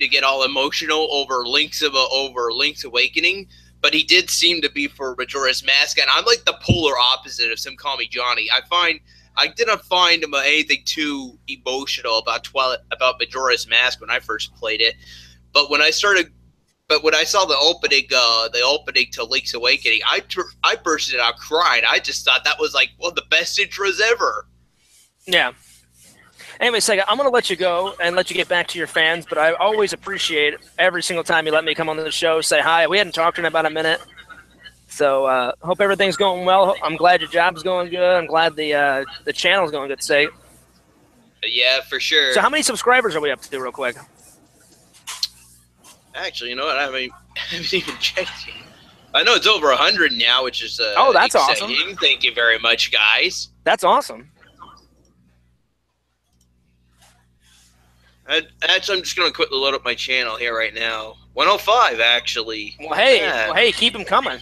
[SPEAKER 1] get all emotional over Link's Awakening, but he did seem to be for Majora's Mask, and I'm like the polar opposite of Some Call Me Johnny. I did not find him anything too emotional about Majora's Mask when I first played it, but when I saw the opening to Link's Awakening, I bursted out crying. I just thought that was like one of the best intros ever.
[SPEAKER 2] Yeah. Anyway, Sega, I'm going to let you go and let you get back to your fans, but I always appreciate every single time you let me come on the show, say hi. We hadn't talked in about a minute. So hope everything's going well. I'm glad your job's going good. I'm glad the channel's going good, Sega.
[SPEAKER 1] Yeah, for sure.
[SPEAKER 2] So how many subscribers are we up to real quick?
[SPEAKER 1] Actually, you know what? I haven't even checked yet. I know it's over 100 now, which is
[SPEAKER 2] that's
[SPEAKER 1] exciting.
[SPEAKER 2] awesome.
[SPEAKER 1] Thank you very much, guys.
[SPEAKER 2] That's awesome.
[SPEAKER 1] Actually, I'm just going to quickly load up my channel here right now. 105, actually.
[SPEAKER 2] Well, hey, keep them coming.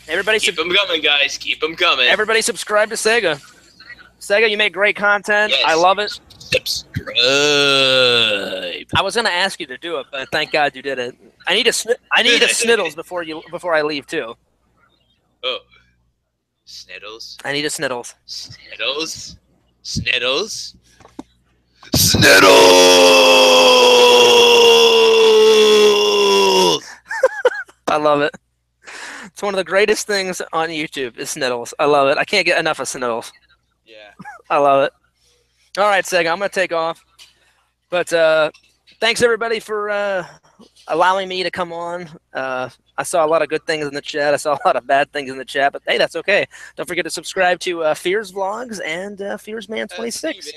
[SPEAKER 2] Everybody,
[SPEAKER 1] keep them coming, guys. Keep them coming.
[SPEAKER 2] Everybody, subscribe to Sega. Sega, you make great content.
[SPEAKER 1] Yes.
[SPEAKER 2] I love it.
[SPEAKER 1] Subscribe.
[SPEAKER 2] I was going to ask you to do it, but thank God you did it. I need a Sniddles before I leave too.
[SPEAKER 1] Oh, Sniddles.
[SPEAKER 2] I need a Sniddles.
[SPEAKER 1] Sniddles. Sniddles.
[SPEAKER 2] I love it. It's one of the greatest things on YouTube is Sniddles. I love it. I can't get enough of Sniddles.
[SPEAKER 1] Yeah.
[SPEAKER 2] I love it. All right, Sega, I'm going to take off. But thanks, everybody, for allowing me to come on. I saw a lot of good things in the chat. I saw a lot of bad things in the chat. But, hey, that's okay. Don't forget to subscribe to Fears Vlogs and Fears Man 26.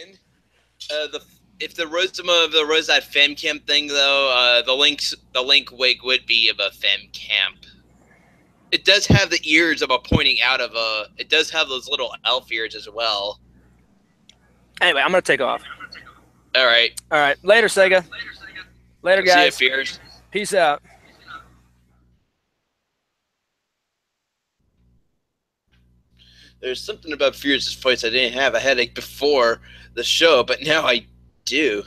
[SPEAKER 1] If there was that femcamp thing though, the Link wig would be of a femcamp. It does have the ears of a pointing out of a. It does have those little elf ears as well.
[SPEAKER 2] Anyway, I'm gonna take off.
[SPEAKER 1] All right.
[SPEAKER 2] Later, Sega. Later, guys.
[SPEAKER 1] See ya, Fears.
[SPEAKER 2] Peace out.
[SPEAKER 1] There's something about Fears' voice I didn't have a headache before the show, but now I do.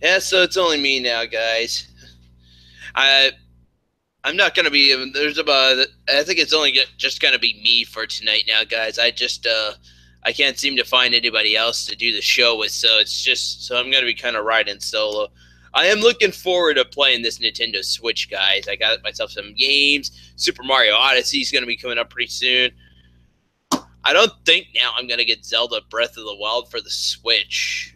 [SPEAKER 1] Yeah, so it's only me now, guys. I'm not gonna be. I think it's only just gonna be me for tonight now, guys. I can't seem to find anybody else to do the show with, so I'm gonna be kind of riding solo. I am looking forward to playing this Nintendo Switch, guys. I got myself some games. Super Mario Odyssey is gonna be coming up pretty soon. I don't think now I'm gonna get Zelda Breath of the Wild for the Switch.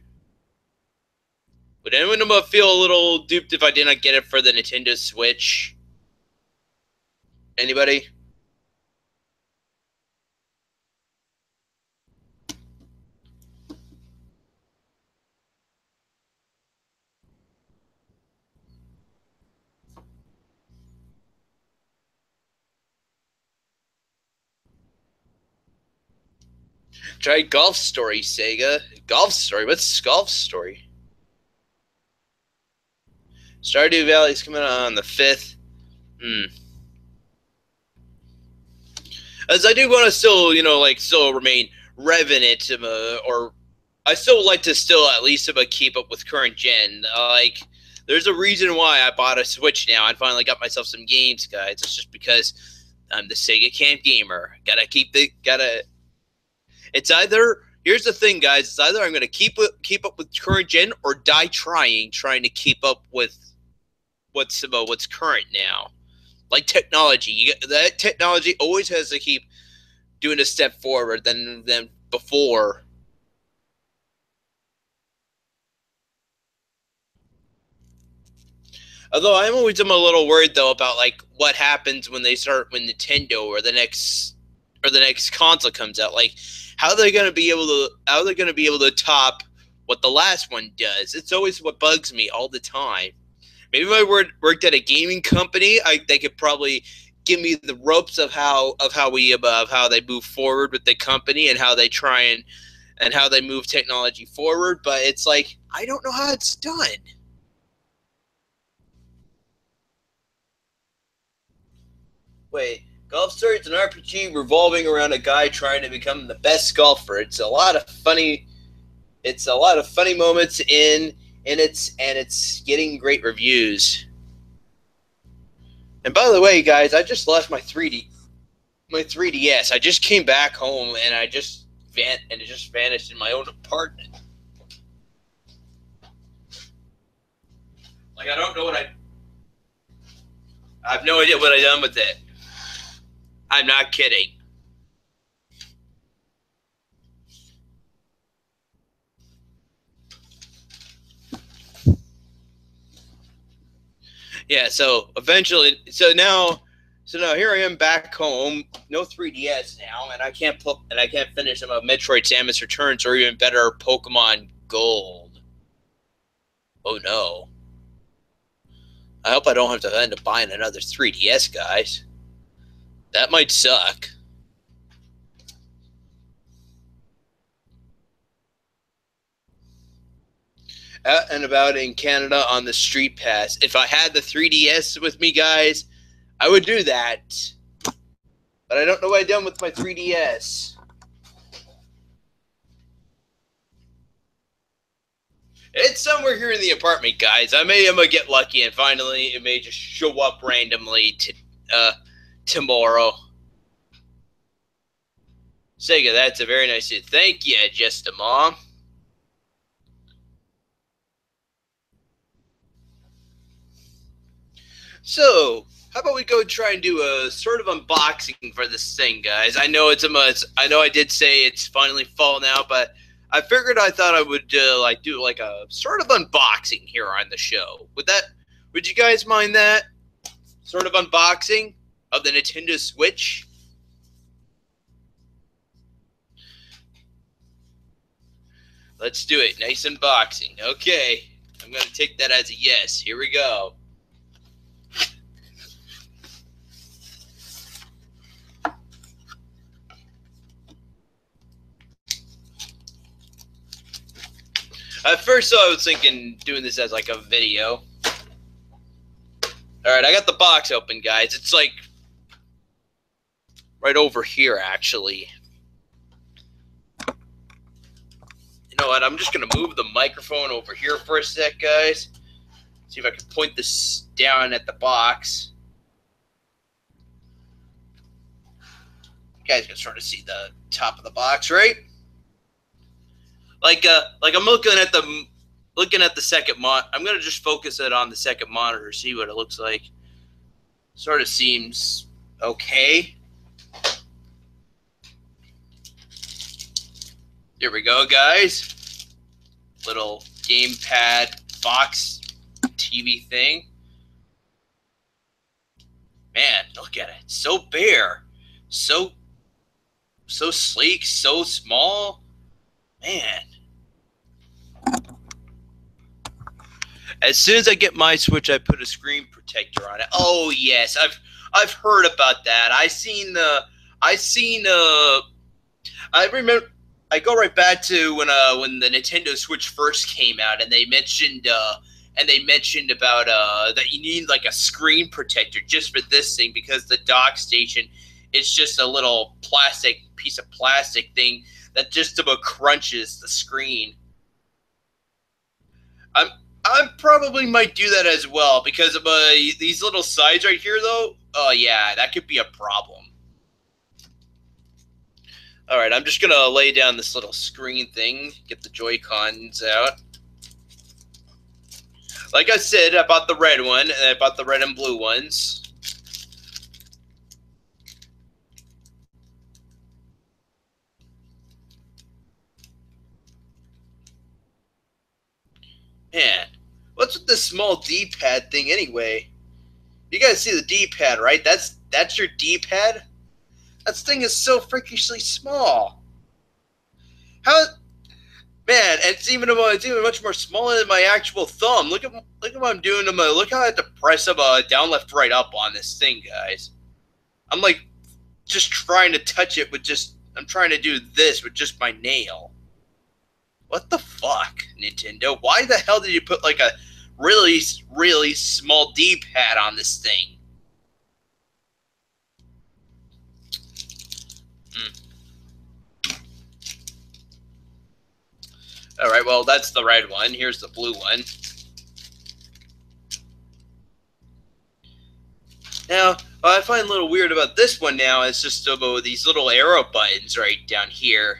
[SPEAKER 1] Would anyone feel a little duped if I did not get it for the Nintendo Switch? Anybody? Try Golf Story, Sega. Golf Story? What's Golf Story? Stardew Valley's coming out on the 5th. As I do want to still, still remain revenant, or I still like to still at least keep up with current gen. There's a reason why I bought a Switch now and finally got myself some games, guys. It's just because I'm the Sega Camp Gamer. It's either, here's the thing, guys. It's either I'm going to keep up with current gen or die trying to keep up with what's current now. Like technology, that technology always has to keep doing a step forward than before. Although I'm always a little worried though about like what happens when Nintendo or the next console comes out. Like how they're gonna be able to top what the last one does. It's always what bugs me all the time. Maybe if I worked at a gaming company, they could probably give me the ropes of how they move forward with the company and how they move technology forward. But it's like I don't know how it's done. Wait, Golf Story is an RPG revolving around a guy trying to become the best golfer. It's a lot of funny moments in it's getting great reviews. And by the way, guys, I just lost my 3DS. I just came back home and it just vanished in my own apartment. Like I have no idea what I done with it. I'm not kidding. Yeah, so now here I am back home, no 3DS now, and I can't finish some of Metroid Samus Returns or even better Pokemon Gold. Oh no. I hope I don't have to end up buying another 3DS, guys. That might suck. Out and about in Canada on the Street Pass. If I had the 3DS with me, guys, I would do that. But I don't know what I've done with my 3DS. It's somewhere here in the apartment, guys. I'm gonna get lucky and finally it may just show up randomly tomorrow. Sega, that's a very nice thing. Thank you, Just a Mom. So, how about we go try and do a sort of unboxing for this thing, guys? I know it's a must. I know I did say it's finally fallen out, but I thought I would do like a sort of unboxing here on the show. Would you guys mind that sort of unboxing of the Nintendo Switch? Let's do it. Nice unboxing. Okay, I'm gonna take that as a yes. Here we go. At first, I was thinking doing this as like a video. All right, I got the box open, guys. It's like right over here, actually. You know what? I'm just gonna move the microphone over here for a sec, guys. See if I can point this down at the box. You guys can sort of see the top of the box, right? Like I'm looking at the second I'm gonna just focus it on the second monitor, see what it looks like. Sort of seems okay. There we go, guys. Little gamepad box TV thing. Man, look at it. It's so bare. So sleek, so small. Man. As soon as I get my Switch, I put a screen protector on it. Oh yes, I've heard about that. I remember. I go right back to when the Nintendo Switch first came out, and they mentioned about that you need like a screen protector just for this thing because the dock station is just a little piece of plastic thing that just about crunches the screen. I probably might do that as well because of these little sides right here, though. Oh yeah, that could be a problem. All right, I'm just gonna lay down this little screen thing, get the Joy-Cons out. Like I said, I bought the red one, and I bought the red and blue ones. this small D-pad thing anyway? You guys see the D-pad, right? That's your D-pad? That thing is so freakishly small. How, man? It's even much more smaller than my actual thumb. Look at what I'm doing to my. Look how I have to press up down, left, right, up on this thing, guys. I'm like just trying to touch it with just. I'm trying to do this with just my nail. What the fuck, Nintendo? Why the hell did you put like a really, really small D-pad on this thing? All right, well, that's the red one. Here's the blue one. Now, what I find a little weird about this one now is just about these little arrow buttons right down here.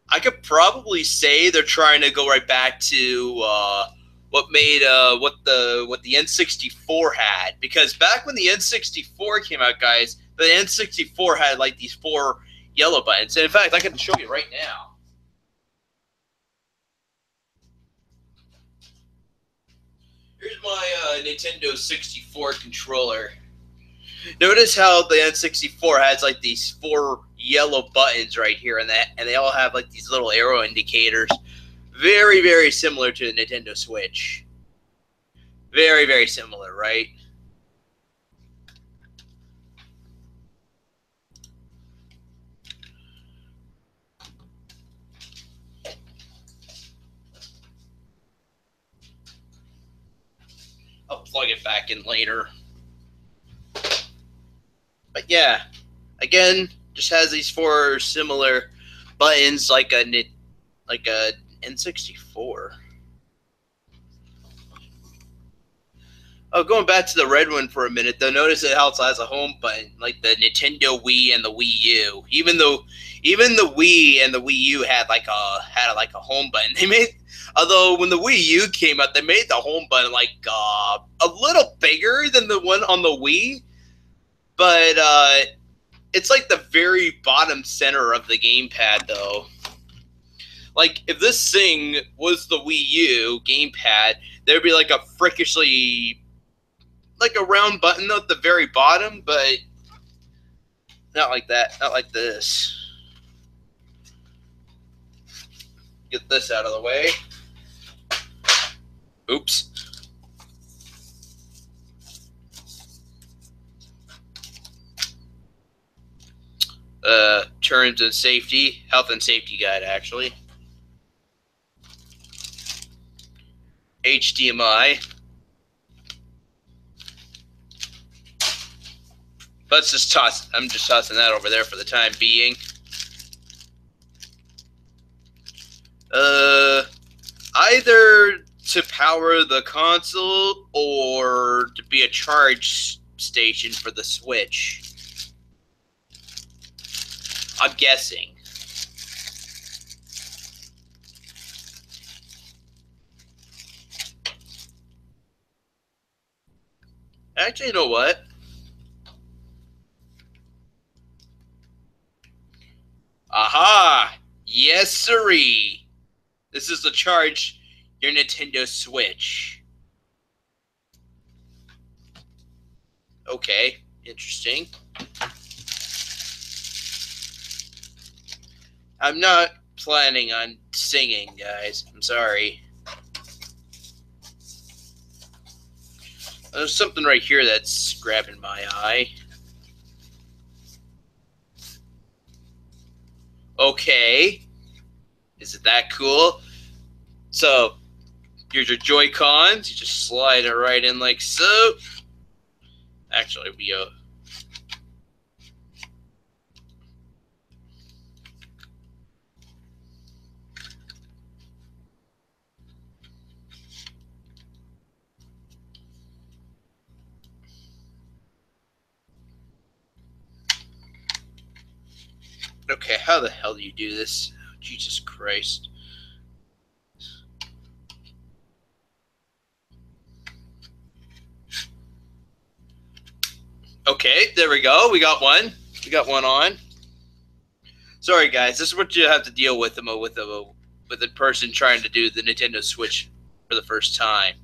[SPEAKER 1] I could probably say they're trying to go right back to what the N64 had, because back when the N64 came out, guys, the N64 had like these 4 yellow buttons. And in fact, I can show you right now. Here's my Nintendo 64 controller. Notice how the N64 has like these 4 yellow buttons right here, and they all have like these little arrow indicators. Very, very similar to the Nintendo Switch. Very, very similar, right? I'll plug it back in later. But yeah, again, just has these 4 similar buttons like a N64. Oh, going back to the red one for a minute, though, notice it also has a home button, like the Nintendo Wii and the Wii U. Even the Wii and the Wii U had like a home button. Although when the Wii U came out, they made the home button like a little bigger than the one on the Wii, but it's like the very bottom center of the gamepad, though. Like, if this thing was the Wii U gamepad, there'd be like a freakishly, like a round button at the very bottom, but not like that. Not like this. Get this out of the way. Oops. Terms and safety, health and safety guide, actually. HDMI. Let's just toss. I'm just tossing that over there for the time being. Either to power the console or to be a charge station for the Switch. I'm guessing. Actually, you know what? Aha! Yes, sirree! This is to charge your Nintendo Switch. Okay, interesting. I'm not planning on singing, guys. I'm sorry. There's something right here that's grabbing my eye. Okay. Is it that cool? So, here's your Joy-Cons. You just slide it right in like so. Actually, we Okay, how the hell do you do this? Oh, Jesus Christ. Okay, there we go. We got one. We got one on. Sorry, guys. This is what you have to deal with with a person trying to do the Nintendo Switch for the first time.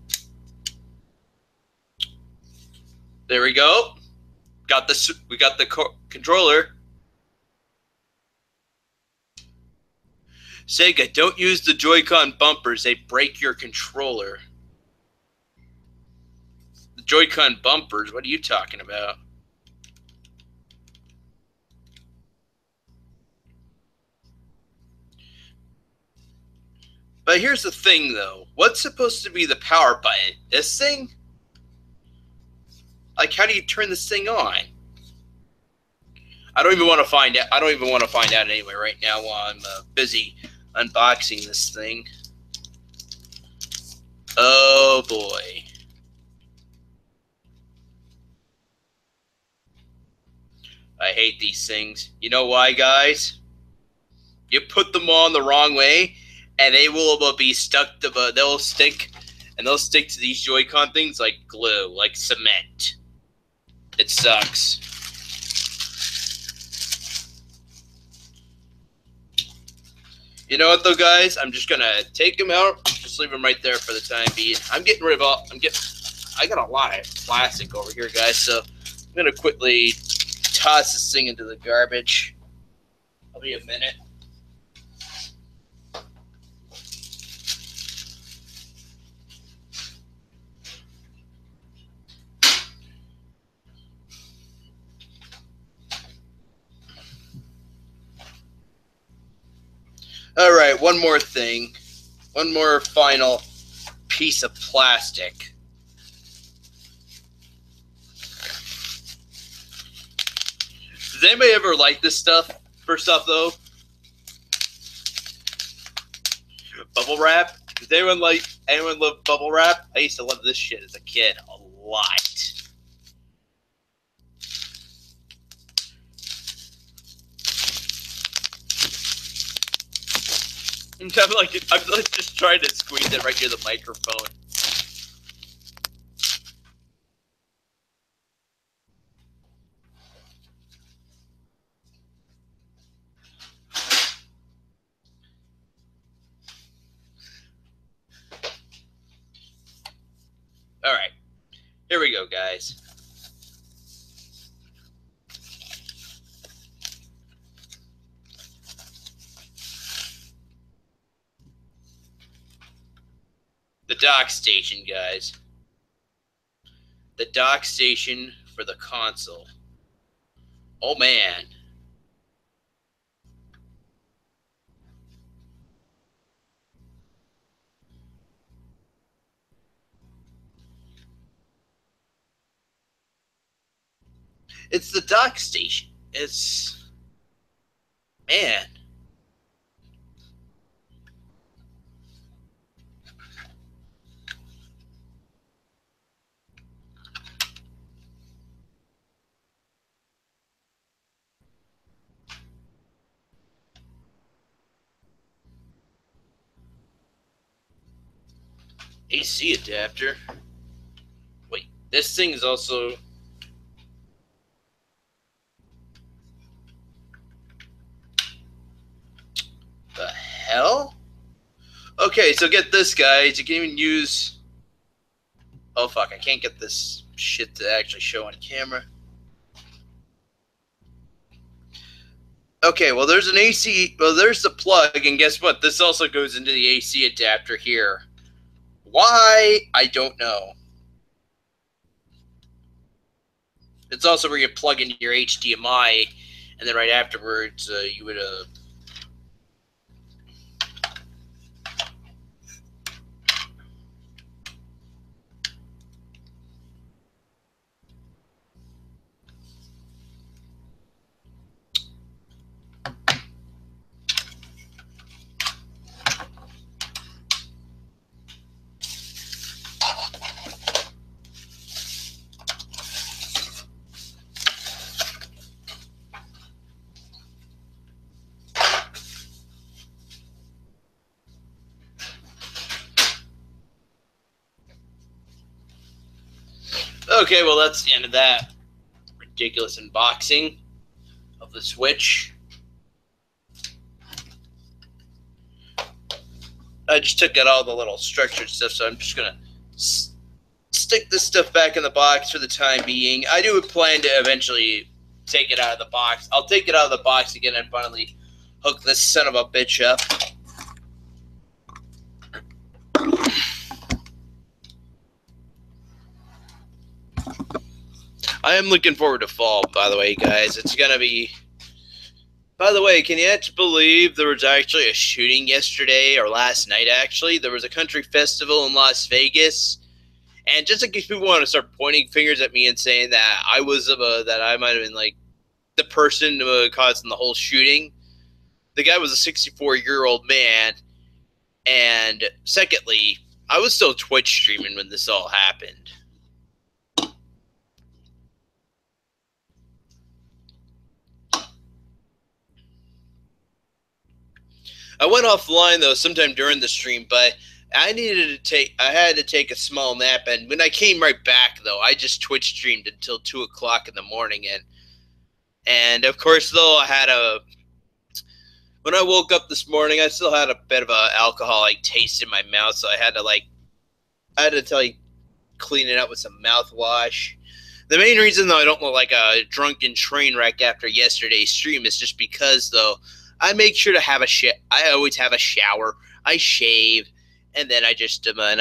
[SPEAKER 1] There we go. We got the controller. Sega, don't use the Joy-Con bumpers. They break your controller. The Joy-Con bumpers? What are you talking about? But here's the thing, though. What's supposed to be the power button? This thing? Like, how do you turn this thing on? I don't even want to find out. I don't even want to find out anyway right now while I'm busy unboxing this thing. Oh, boy. I hate these things. You know why, guys? You put them on the wrong way, and they will be stuck to. They'll stick, and they'll stick to these Joy-Con things like glue, like cement. It sucks. You know what, though, guys? I'm just gonna take them out. Just leave them right there for the time being. I'm getting rid of all. I got a lot of plastic over here, guys. So I'm gonna quickly toss this thing into the garbage. I'll be a minute. All right, one more thing. One more final piece of plastic. Does anybody ever like this stuff? First off, though, bubble wrap. Does anyone love bubble wrap? I used to love this shit as a kid a lot. I'm like just trying to squeeze it right near the microphone. All right, here we go, guys. The dock station, guys. The dock station for the console. Oh, man. It's the dock station. It's... Man. AC adapter. Wait, this thing is also... The hell? Okay, so get this, guys. You can even use... Oh, fuck. I can't get this shit to actually show on camera. Okay, well, there's an AC... Well, there's the plug, and guess what? This also goes into the AC adapter here. Why? I don't know. It's also where you plug into your HDMI, and then right afterwards, you would... Okay, well, that's the end of that ridiculous unboxing of the Switch. I just took out all the little structured stuff, so I'm just going to stick this stuff back in the box for the time being. I do plan to eventually take it out of the box. I'll take it out of the box again and finally hook this son of a bitch up. I am looking forward to fall, by the way, guys. It's going to be... By the way, can you actually believe there was actually a shooting yesterday, or last night, actually? There was a country festival in Las Vegas. And just in case people want to start pointing fingers at me and saying that I was that I might have been like the person causing the whole shooting, the guy was a 64-year-old man. And secondly, I was still Twitch streaming when this all happened. I went offline though sometime during the stream, but I had to take a small nap, and when I came right back though, I just Twitch streamed until 2:00 in the morning, and of course though when I woke up this morning, I still had a bit of a alcoholic taste in my mouth, so I had to clean it up with some mouthwash. The main reason though I don't look like a drunken train wreck after yesterday's stream is just because though I make sure to have I always have a shower. I shave, and then I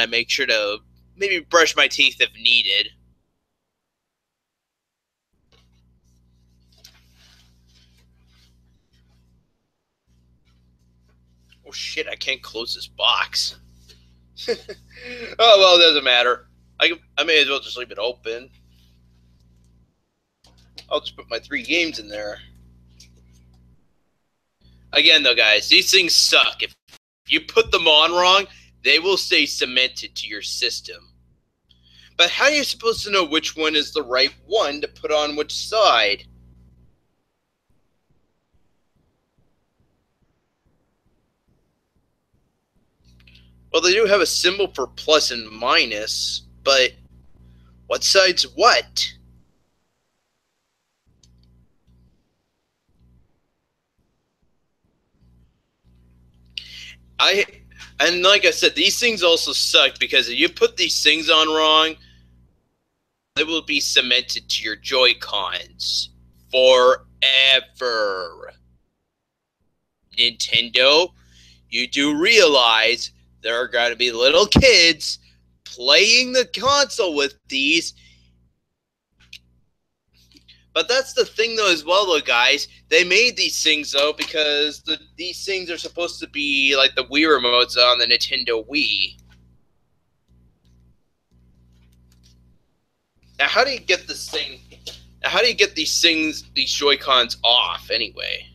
[SPEAKER 1] make sure to maybe brush my teeth if needed. Oh shit! I can't close this box. Oh well, it doesn't matter. I may as well just leave it open. I'll just put my 3 games in there. Again, though, guys, these things suck. If you put them on wrong, they will stay cemented to your system. But how are you supposed to know which one is the right one to put on which side? Well, they do have a symbol for plus and minus, but what side's what? And like I said, these things also suck because if you put these things on wrong, they will be cemented to your Joy-Cons forever. Nintendo, you do realize there are going to be little kids playing the console with these. But that's the thing, though, as well, though, guys. They made these things, though, because these things are supposed to be like the Wii remotes on the Nintendo Wii. Now, how do you get this thing? Now, how do you get these things, these Joy-Cons off, anyway?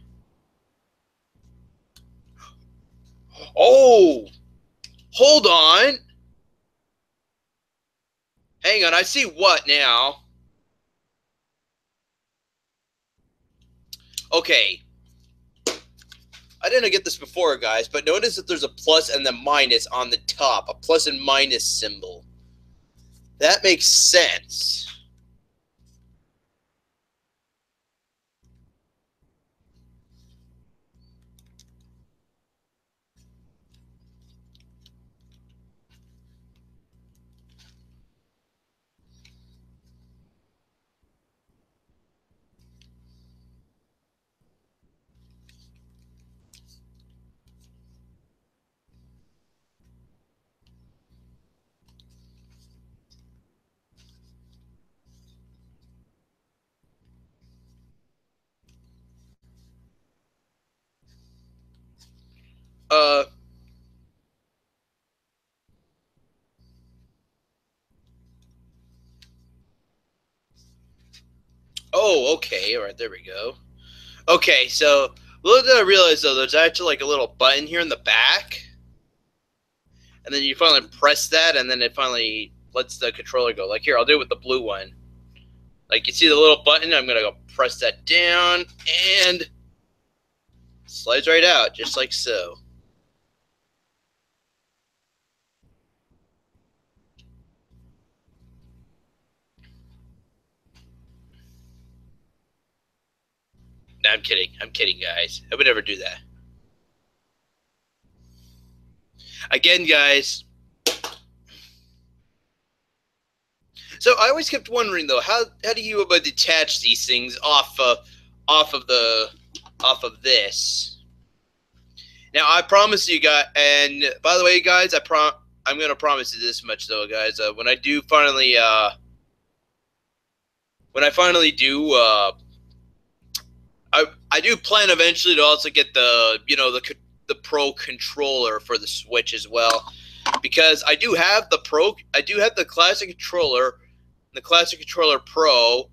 [SPEAKER 1] Oh! Hold on! Hang on, I see what now? Okay. I didn't get this before, guys, but notice that there's a plus and the minus on the top. A plus and minus symbol. That makes sense. Uh... Oh, okay. All right, there we go. Okay, so little did I realize, though, there's actually like a little button here in the back. And then you finally press that, and then it finally lets the controller go. Like, here, I'll do it with the blue one. Like, you see the little button? I'm going to go press that down, and slides right out, just like so. No, I'm kidding. I'm kidding, guys. I would never do that. Again, guys, So I always kept wondering though, how do you detach these things off of the off of this? Now I promise you guys, and by the way, guys, I'm gonna promise you this much though, guys. When I finally do, I do plan eventually to also get the Pro controller for the Switch as well, because I do have the classic controller, the classic controller Pro,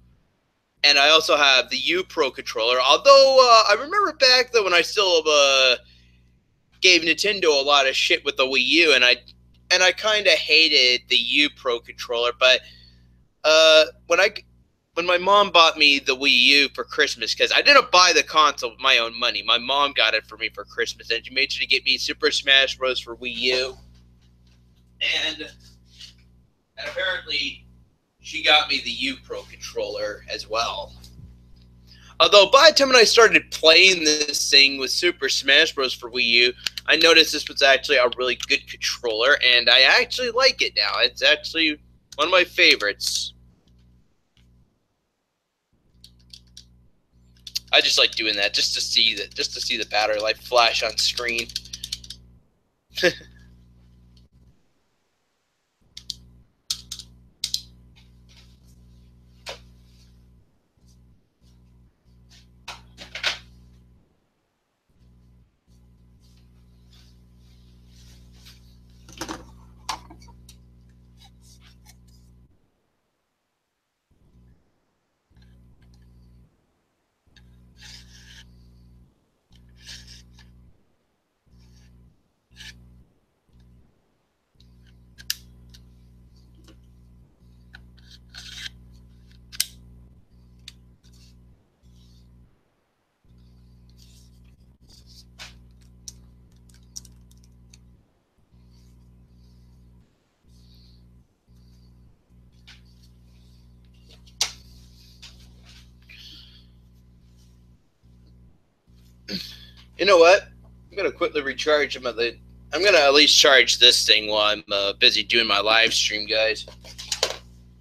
[SPEAKER 1] and I also have the U Pro controller. Although I remember back though when I still gave Nintendo a lot of shit with the Wii U, and I kind of hated the U Pro controller. But when my mom bought me the Wii U for Christmas, because I didn't buy the console with my own money, my mom got it for me for Christmas, and she made sure to get me Super Smash Bros. For Wii U, and apparently she got me the U Pro controller as well. Although by the time I started playing this thing with Super Smash Bros. For Wii U, I noticed this was actually a really good controller, and I actually like it now. It's actually one of my favorites. I just like doing that just to see the battery life flash on screen. You know what? I'm gonna quickly recharge I'm gonna at least charge this thing while I'm busy doing my live stream, guys.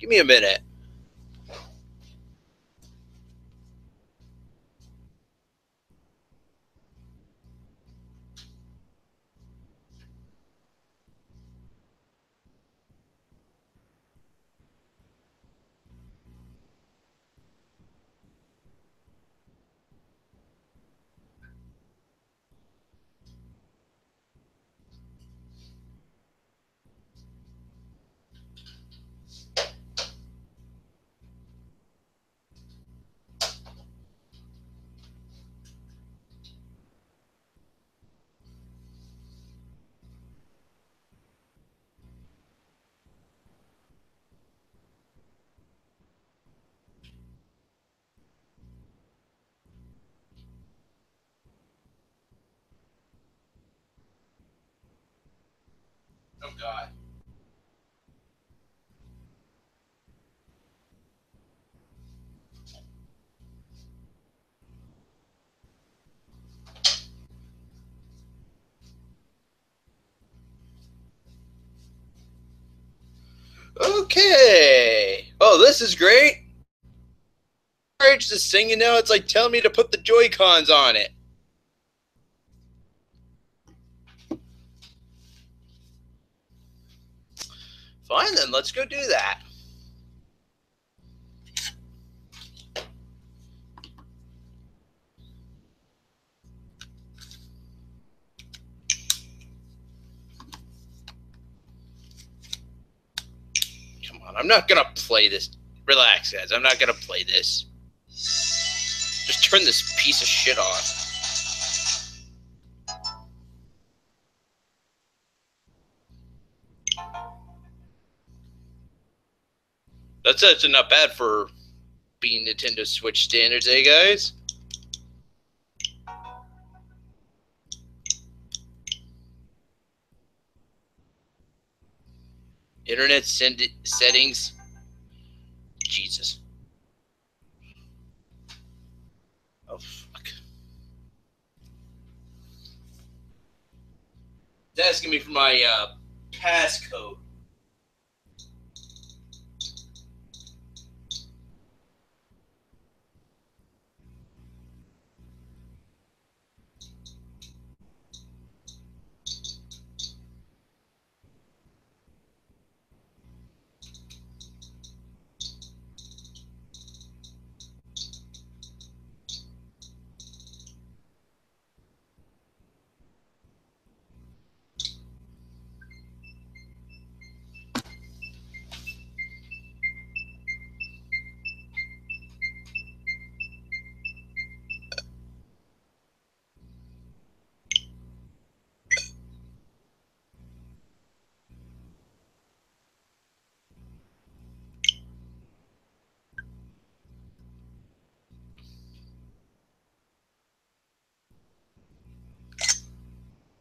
[SPEAKER 1] Give me a minute. Oh God. Okay. Oh, this is great. Charge this thing, and now it's like telling me to put the Joy Cons on it. Fine then, let's go do that. Come on, I'm not gonna play this. Relax, guys. I'm not gonna play this. Just turn this piece of shit off. That's actually not bad for being Nintendo Switch standards, eh, guys? Internet settings. Jesus. Oh, fuck. It's asking me for my passcode.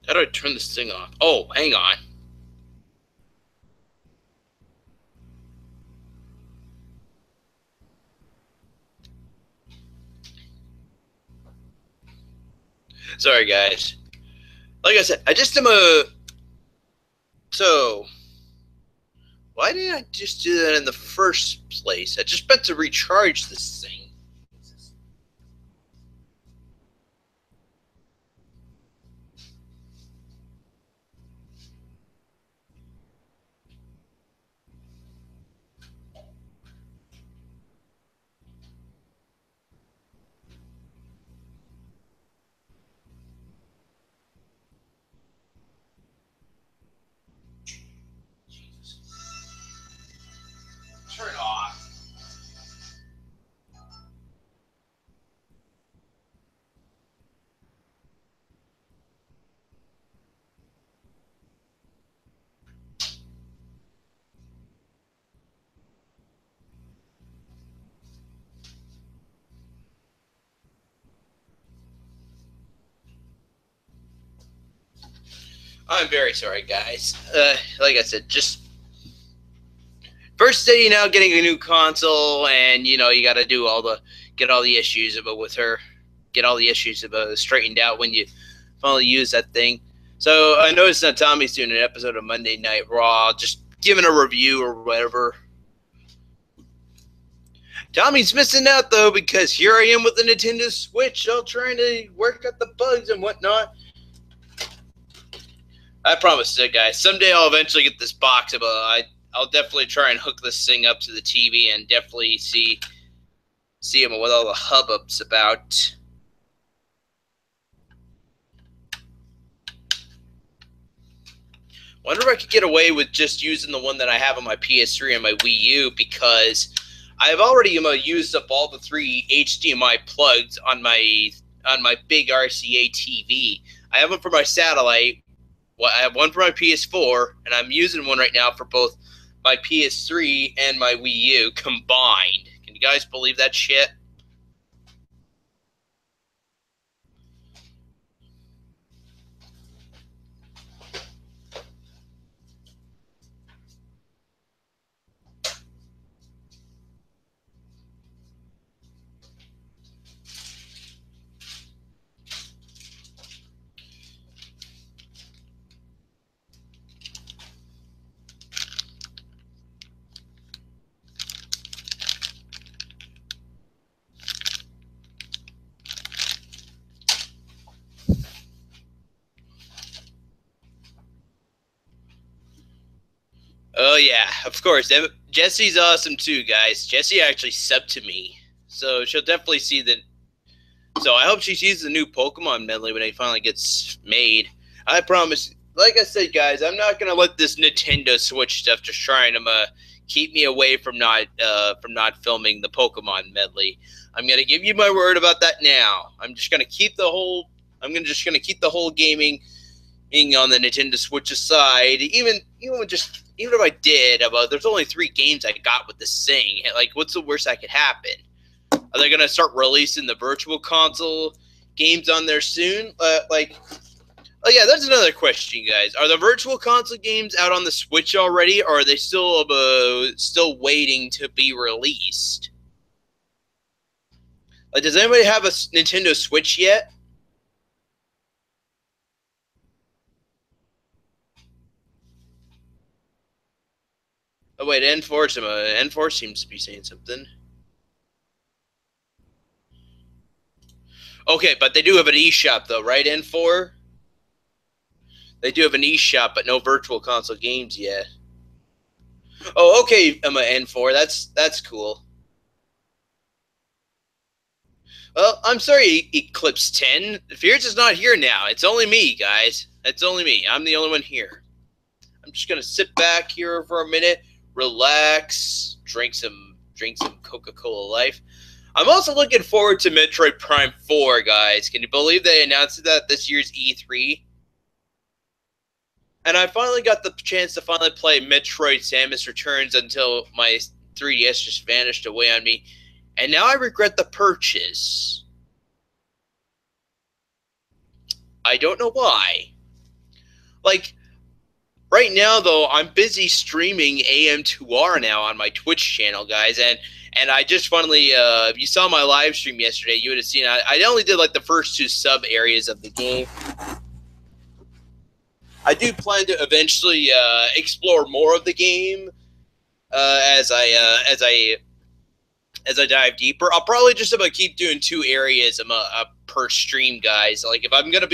[SPEAKER 1] How do I turn this thing off? Oh, hang on. Sorry, guys. Like I said, I just am a. So, why didn't I just do that in the first place? I just meant to recharge this thing. Turn it off. I'm very sorry, guys. Like I said, just first day, getting a new console, and you got to do get all the issues about with her, get all the issues about straightened out when you finally use that thing. So I noticed that Tommy's doing an episode of Monday Night Raw, just giving a review or whatever. Tommy's missing out though because here I am with the Nintendo Switch, all trying to work out the bugs and whatnot. I promise you, guys. Someday I'll eventually get this box. I'll definitely try and hook this thing up to the TV and definitely see him what all the hubbub's about. Wonder if I could get away with just using the one that I have on my PS3 and my Wii U, because I've already used up all the 3 HDMI plugs on my big RCA TV. I have one for my satellite. Well, I have one for my PS4, and I'm using one right now for both my PS3 and my Wii U combined. Can you guys believe that shit? Oh yeah, of course. Jesse's awesome too, guys. Jesse actually subbed to me, so she'll definitely see that. So I hope she sees the new Pokemon medley when it finally gets made. I promise. Like I said, guys, I'm not gonna let this Nintendo Switch stuff just try and keep me away from not filming the Pokemon medley. I'm gonna give you my word about that now. I'm just gonna keep the whole. Just gonna keep the whole gaming on the Nintendo Switch aside. Even if I did, there's only 3 games I got with this thing. Like, what's the worst that could happen? Are they gonna start releasing the Virtual Console games on there soon? Oh yeah, that's another question, guys. Are the Virtual Console games out on the Switch already, or are they still waiting to be released? Like, does anybody have a Nintendo Switch yet? Oh wait, N4 seems to be saying something. Okay, but they do have an eShop though, right? N4. They do have an eShop, but no Virtual Console games yet. Oh, okay, I'm an N4. That's cool. Well, I'm sorry, Eclipse 10. Fierce is not here now. It's only me, guys. It's only me. I'm the only one here. I'm just gonna sit back here for a minute, relax, drink some Coca-Cola Life. I'm also looking forward to Metroid Prime 4, guys. Can you believe they announced that this year's E3? And I finally got the chance to finally play Metroid Samus Returns until my 3DS just vanished away on me. And now I regret the purchase. I don't know why. like right now though, I'm busy streaming AM2R now on my Twitch channel, guys, and I just finally, if you saw my live stream yesterday, you would have seen I only did like the first two sub areas of the game. I do plan to eventually explore more of the game as I dive deeper. I'll probably just about keep doing two areas per stream, guys. Like if I'm gonna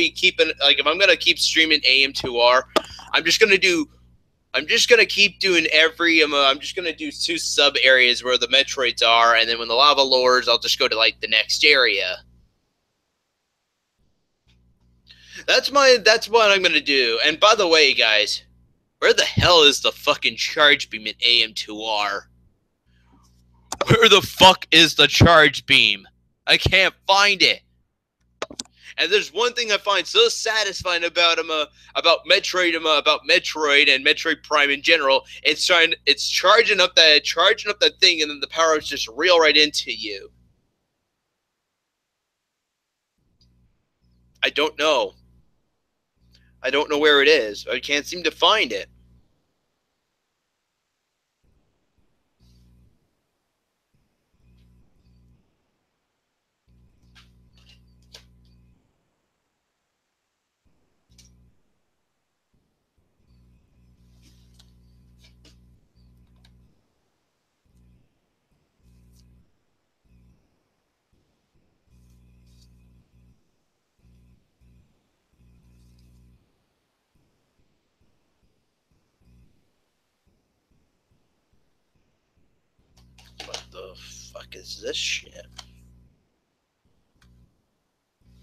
[SPEAKER 1] keep streaming AM2R, I'm just gonna do. I'm just gonna keep doing I'm just gonna do two sub areas where the Metroids are, and then when the lava lowers, I'll just go to like the next area. That's what I'm gonna do. And by the way, guys, where the hell is the fucking charge beam in AM2R? Where the fuck is the charge beam? I can't find it. And there's one thing I find so satisfying about about Metroid and Metroid Prime in general. It's charging up that thing, and then the power-ups just reel right into you. I don't know. I don't know where it is. I can't seem to find it. What the fuck is this shit?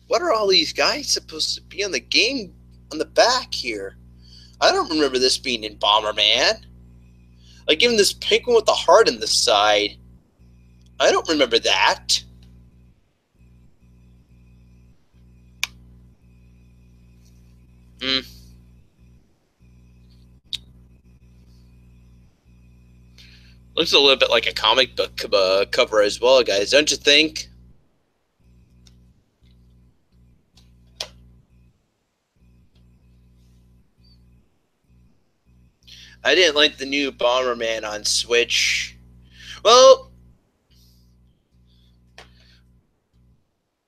[SPEAKER 1] What are all these guys supposed to be on the game on the back here? I don't remember this being in Bomberman. Like even this pink one with the heart in the side. I don't remember that. Hmm. Looks a little bit like a comic book cover as well, guys. Don't you think? I didn't like the new Bomberman on Switch. Well,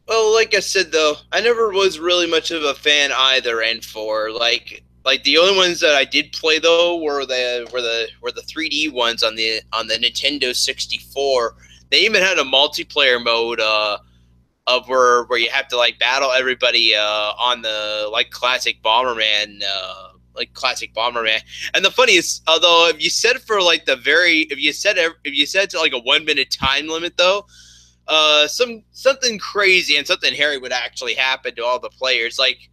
[SPEAKER 1] like I said though, I never was really much of a fan either. And for like the only ones that I did play though were the 3D ones on the Nintendo 64. They even had a multiplayer mode of where you have to like battle everybody on the classic Bomberman. And the funniest, although if you set it for like if you set it to like a 1 minute time limit though, something crazy and something hairy would actually happen to all the players. Like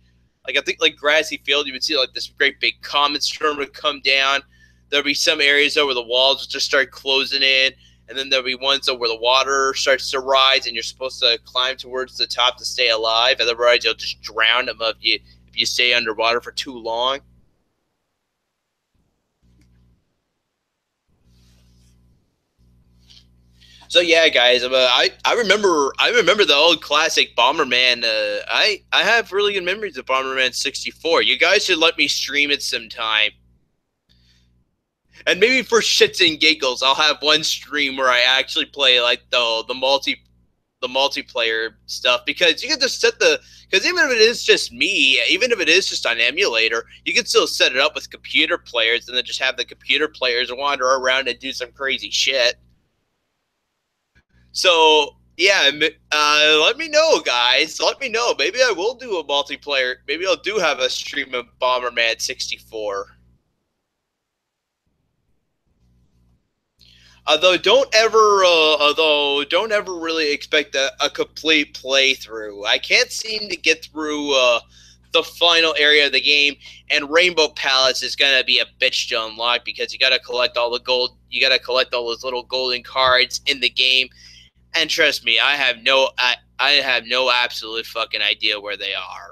[SPEAKER 1] I think like Grassy Field, you would see like this great big comet storm would come down. There'll be some areas over the walls just start closing in, and then there'll be ones where the water starts to rise, and you're supposed to climb towards the top to stay alive. Otherwise, you'll just drown them if you stay underwater for too long. So yeah, guys, I remember the old classic Bomberman. I have really good memories of Bomberman 64. You guys should let me stream it sometime. And maybe for shits and giggles, I'll have one stream where I actually play like the multiplayer stuff, because you can just because even if it is just me, even if it is just on emulator, you can still set it up with computer players and then just have the computer players wander around and do some crazy shit. So yeah, let me know, guys. Let me know. Maybe I will do a multiplayer. Maybe I'll do have a stream of Bomberman 64. Although don't ever really expect a complete playthrough. I can't seem to get through the final area of the game, and Rainbow Palace is gonna be a bitch to unlock because you gotta collect all the gold. You gotta collect all those little golden cards in the game, and trust me, I have no absolute fucking idea where they are.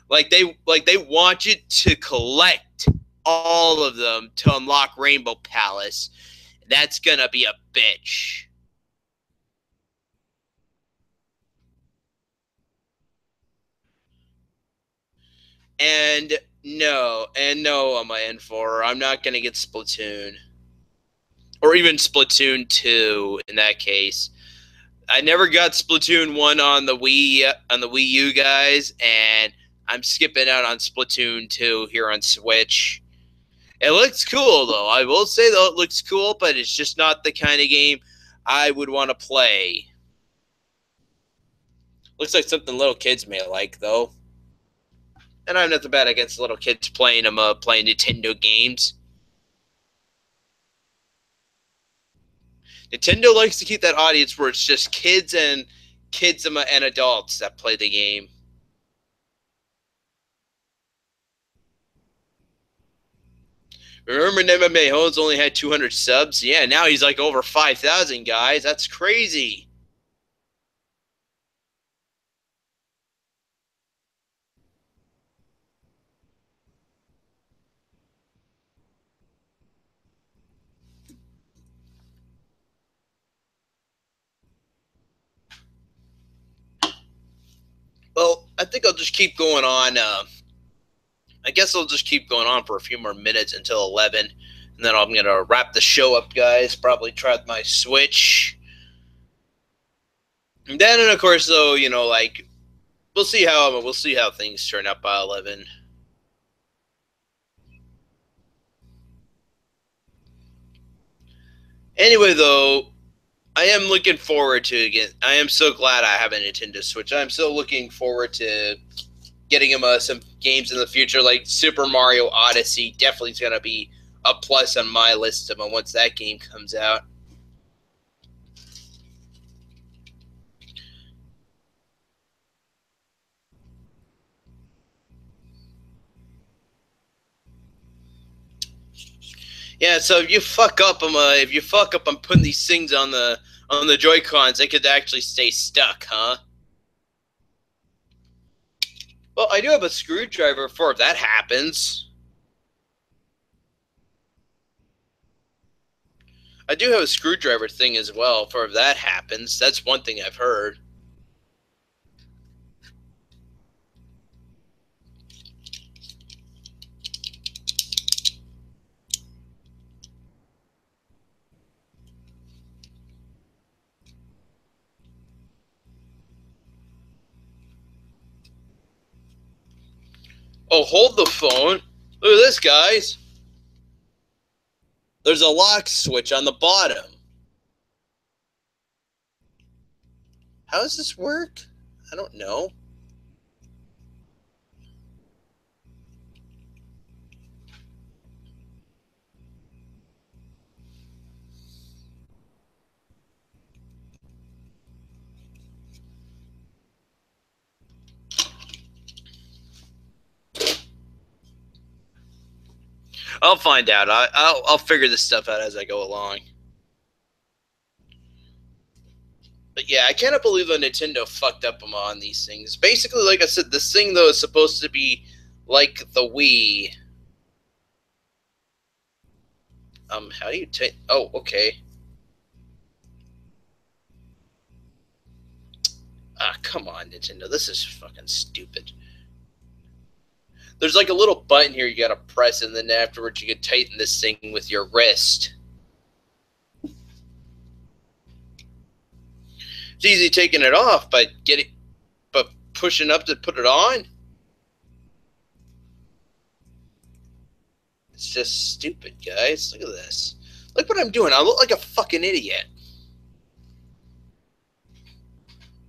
[SPEAKER 1] Like they want you to collect all of them to unlock Rainbow Palace. That's gonna be a bitch. And no, on my N4, I'm not gonna get Splatoon, or even Splatoon 2 in that case. I never got Splatoon 1 on the Wii U, guys, and I'm skipping out on Splatoon 2 here on Switch. It looks cool though. I will say though it looks cool, but it's just not the kind of game I would want to play. Looks like something little kids may like though. And I have nothing bad against little kids playing playing Nintendo games. Nintendo likes to keep that audience where it's just kids and adults that play the game. Remember MMA Holmes only had 200 subs? Yeah, now he's like over 5,000, guys. That's crazy. Well, I think I'll just keep going on. I guess I'll just keep going on for a few more minutes until 11. And then I'm going to wrap the show up, guys. Probably try my Switch. And then, of course, though, like, we'll see how things turn out by 11. Anyway, though, I am looking forward to I am so glad I have a Nintendo Switch. I'm so looking forward to getting him some games in the future, like Super Mario Odyssey. Definitely is going to be a plus on my list of once that game comes out. Yeah, so if you fuck up, I'm putting these things on the Joy Cons, they could actually stay stuck, huh? Well, I do have a screwdriver for if that happens. I do have a screwdriver thing as well for if that happens. That's one thing I've heard. Oh, hold the phone. Look at this, guys. There's a lock switch on the bottom. How does this work? I don't know. I'll find out. I'll figure this stuff out as I go along. But yeah, I cannot believe that Nintendo fucked up on these things. Basically, like I said, this thing though is supposed to be like the Wii. How do you take? Oh, okay. Ah, come on, Nintendo. This is fucking stupid. There's like a little button here you gotta press, and then afterwards you can tighten this thing with your wrist. It's easy taking it off, but pushing up to put it on. It's just stupid, guys. Look at this. Look what I'm doing. I look like a fucking idiot.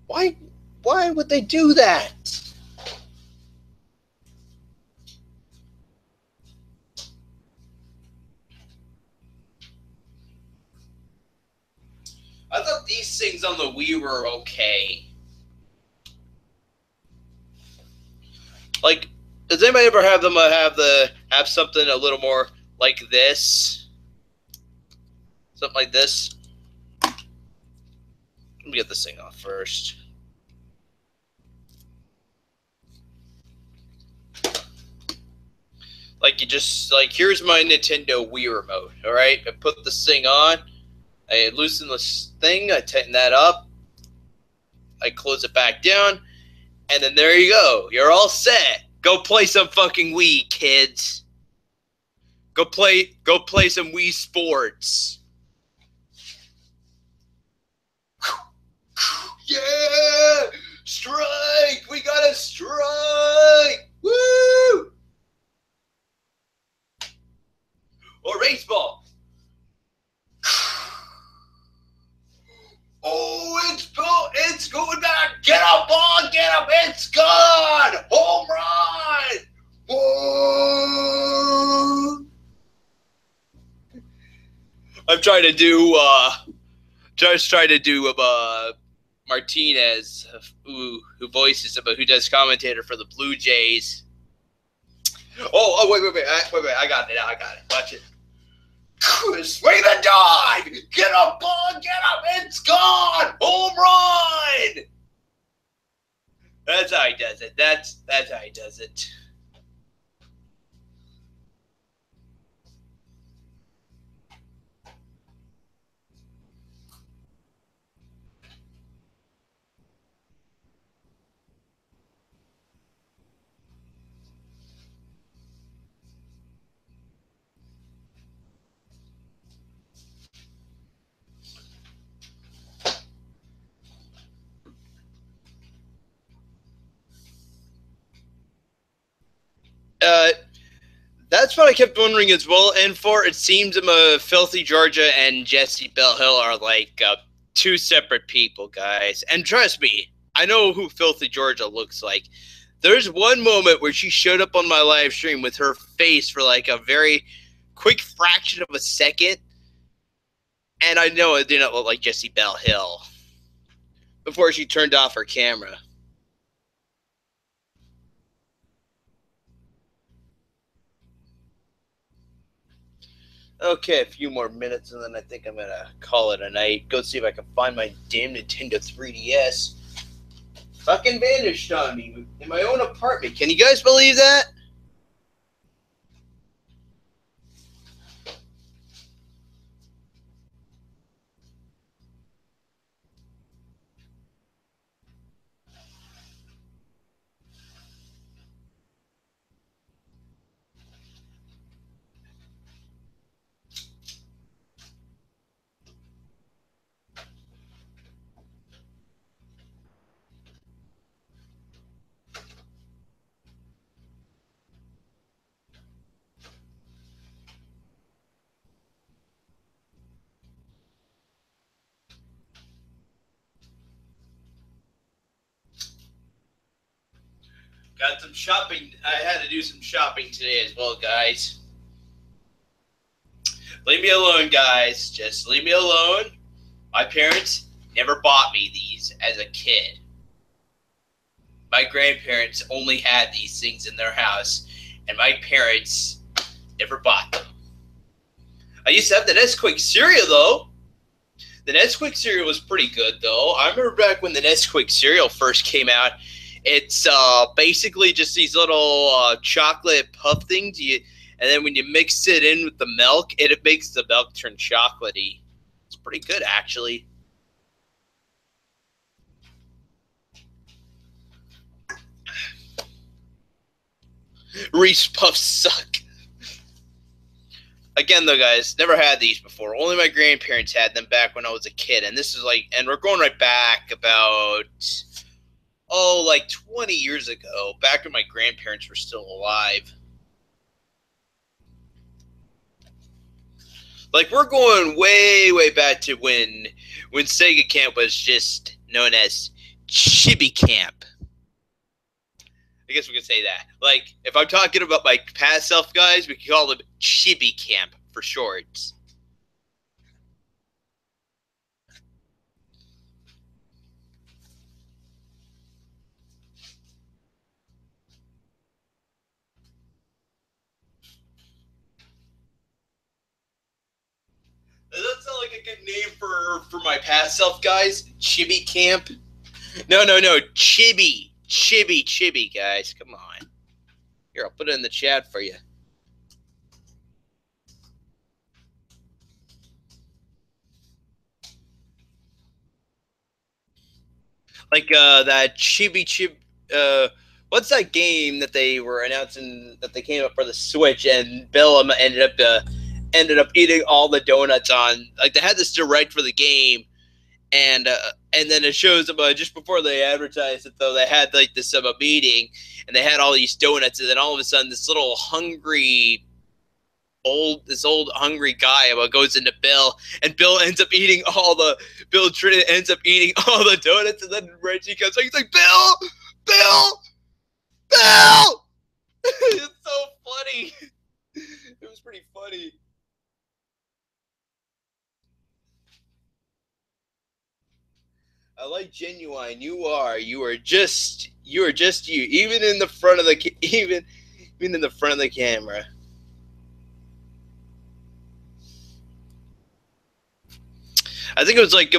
[SPEAKER 1] Why would they do that? I thought these things on the Wii were okay. Like, does anybody ever have them have something a little more like this? Something like this? Let me get this thing off first. Like, you just, like, here's my Nintendo Wii remote, alright? I put this thing on, I loosen this thing, I tighten that up, I close it back down, and then there you go. You're all set. Go play some fucking Wii, kids. Go play some Wii Sports. Yeah! Strike! We got a strike! Woo! Or baseball. Oh, it's going back. Get up, ball, get up. It's gone. Home run. Whoa. I'm trying to do Martinez, who voices about who does commentator for the Blue Jays. Oh, wait, I got it. Watch it. Swing the dog! Get up, ball! Get up! It's gone! Home run! That's how he does it. That's how he does it. Uh, that's what I kept wondering as well. And for it seems Filthy Georgia and Jesse Bell Hill are like two separate people, guys. And trust me, I know who Filthy Georgia looks like. There's one moment where she showed up on my live stream with her face for like a very quick fraction of a second, and I know it didn't look like Jesse Bell Hill before she turned off her camera. Okay, a few more minutes, and then I think I'm gonna call it a night. Go see if I can find my damn Nintendo 3DS. Fucking vanished on me in my own apartment. Can you guys believe that? Got some shopping. I had to do some shopping today as well, guys. Leave me alone, guys. Just leave me alone. My parents never bought me these as a kid. My grandparents only had these things in their house, and my parents never bought them. I used to have the Nesquik cereal, though. The Nesquik cereal was pretty good, though. I remember back when the Nesquik cereal first came out. It's basically just these little chocolate puff things. And then when you mix it in with the milk, it makes the milk turn chocolatey. It's pretty good, actually. Reese Puffs suck. Again, though, guys, never had these before. Only my grandparents had them back when I was a kid. And this is like, and we're going right back about, like 20 years ago, back when my grandparents were still alive. Like, we're going way, way back to when Sega Camp was just known as Chibi Camp. I guess we could say that. Like, if I'm talking about my past self, guys, we could call them Chibi Camp for short. Does that sound like a good name for my past self, guys? Chibi Camp? No. Chibi, guys. Come on. Here, I'll put it in the chat for you. Like that Chibi, what's that game that they were announcing that they came up for the Switch, and Bill ended up eating all the donuts on. Like they had this direct for the game, and then it shows them just before they advertised it. Though they had like this meeting, and they had all these donuts, and then all of a sudden this little hungry old hungry guy goes into Bill, and Bill ends up eating Bill ends up eating all the donuts, and then Reggie comes like, he's like, Bill, Bill. It's so funny. It was pretty funny. I like genuine. You are just you, even in the front of the even in the front of the camera. I think it was like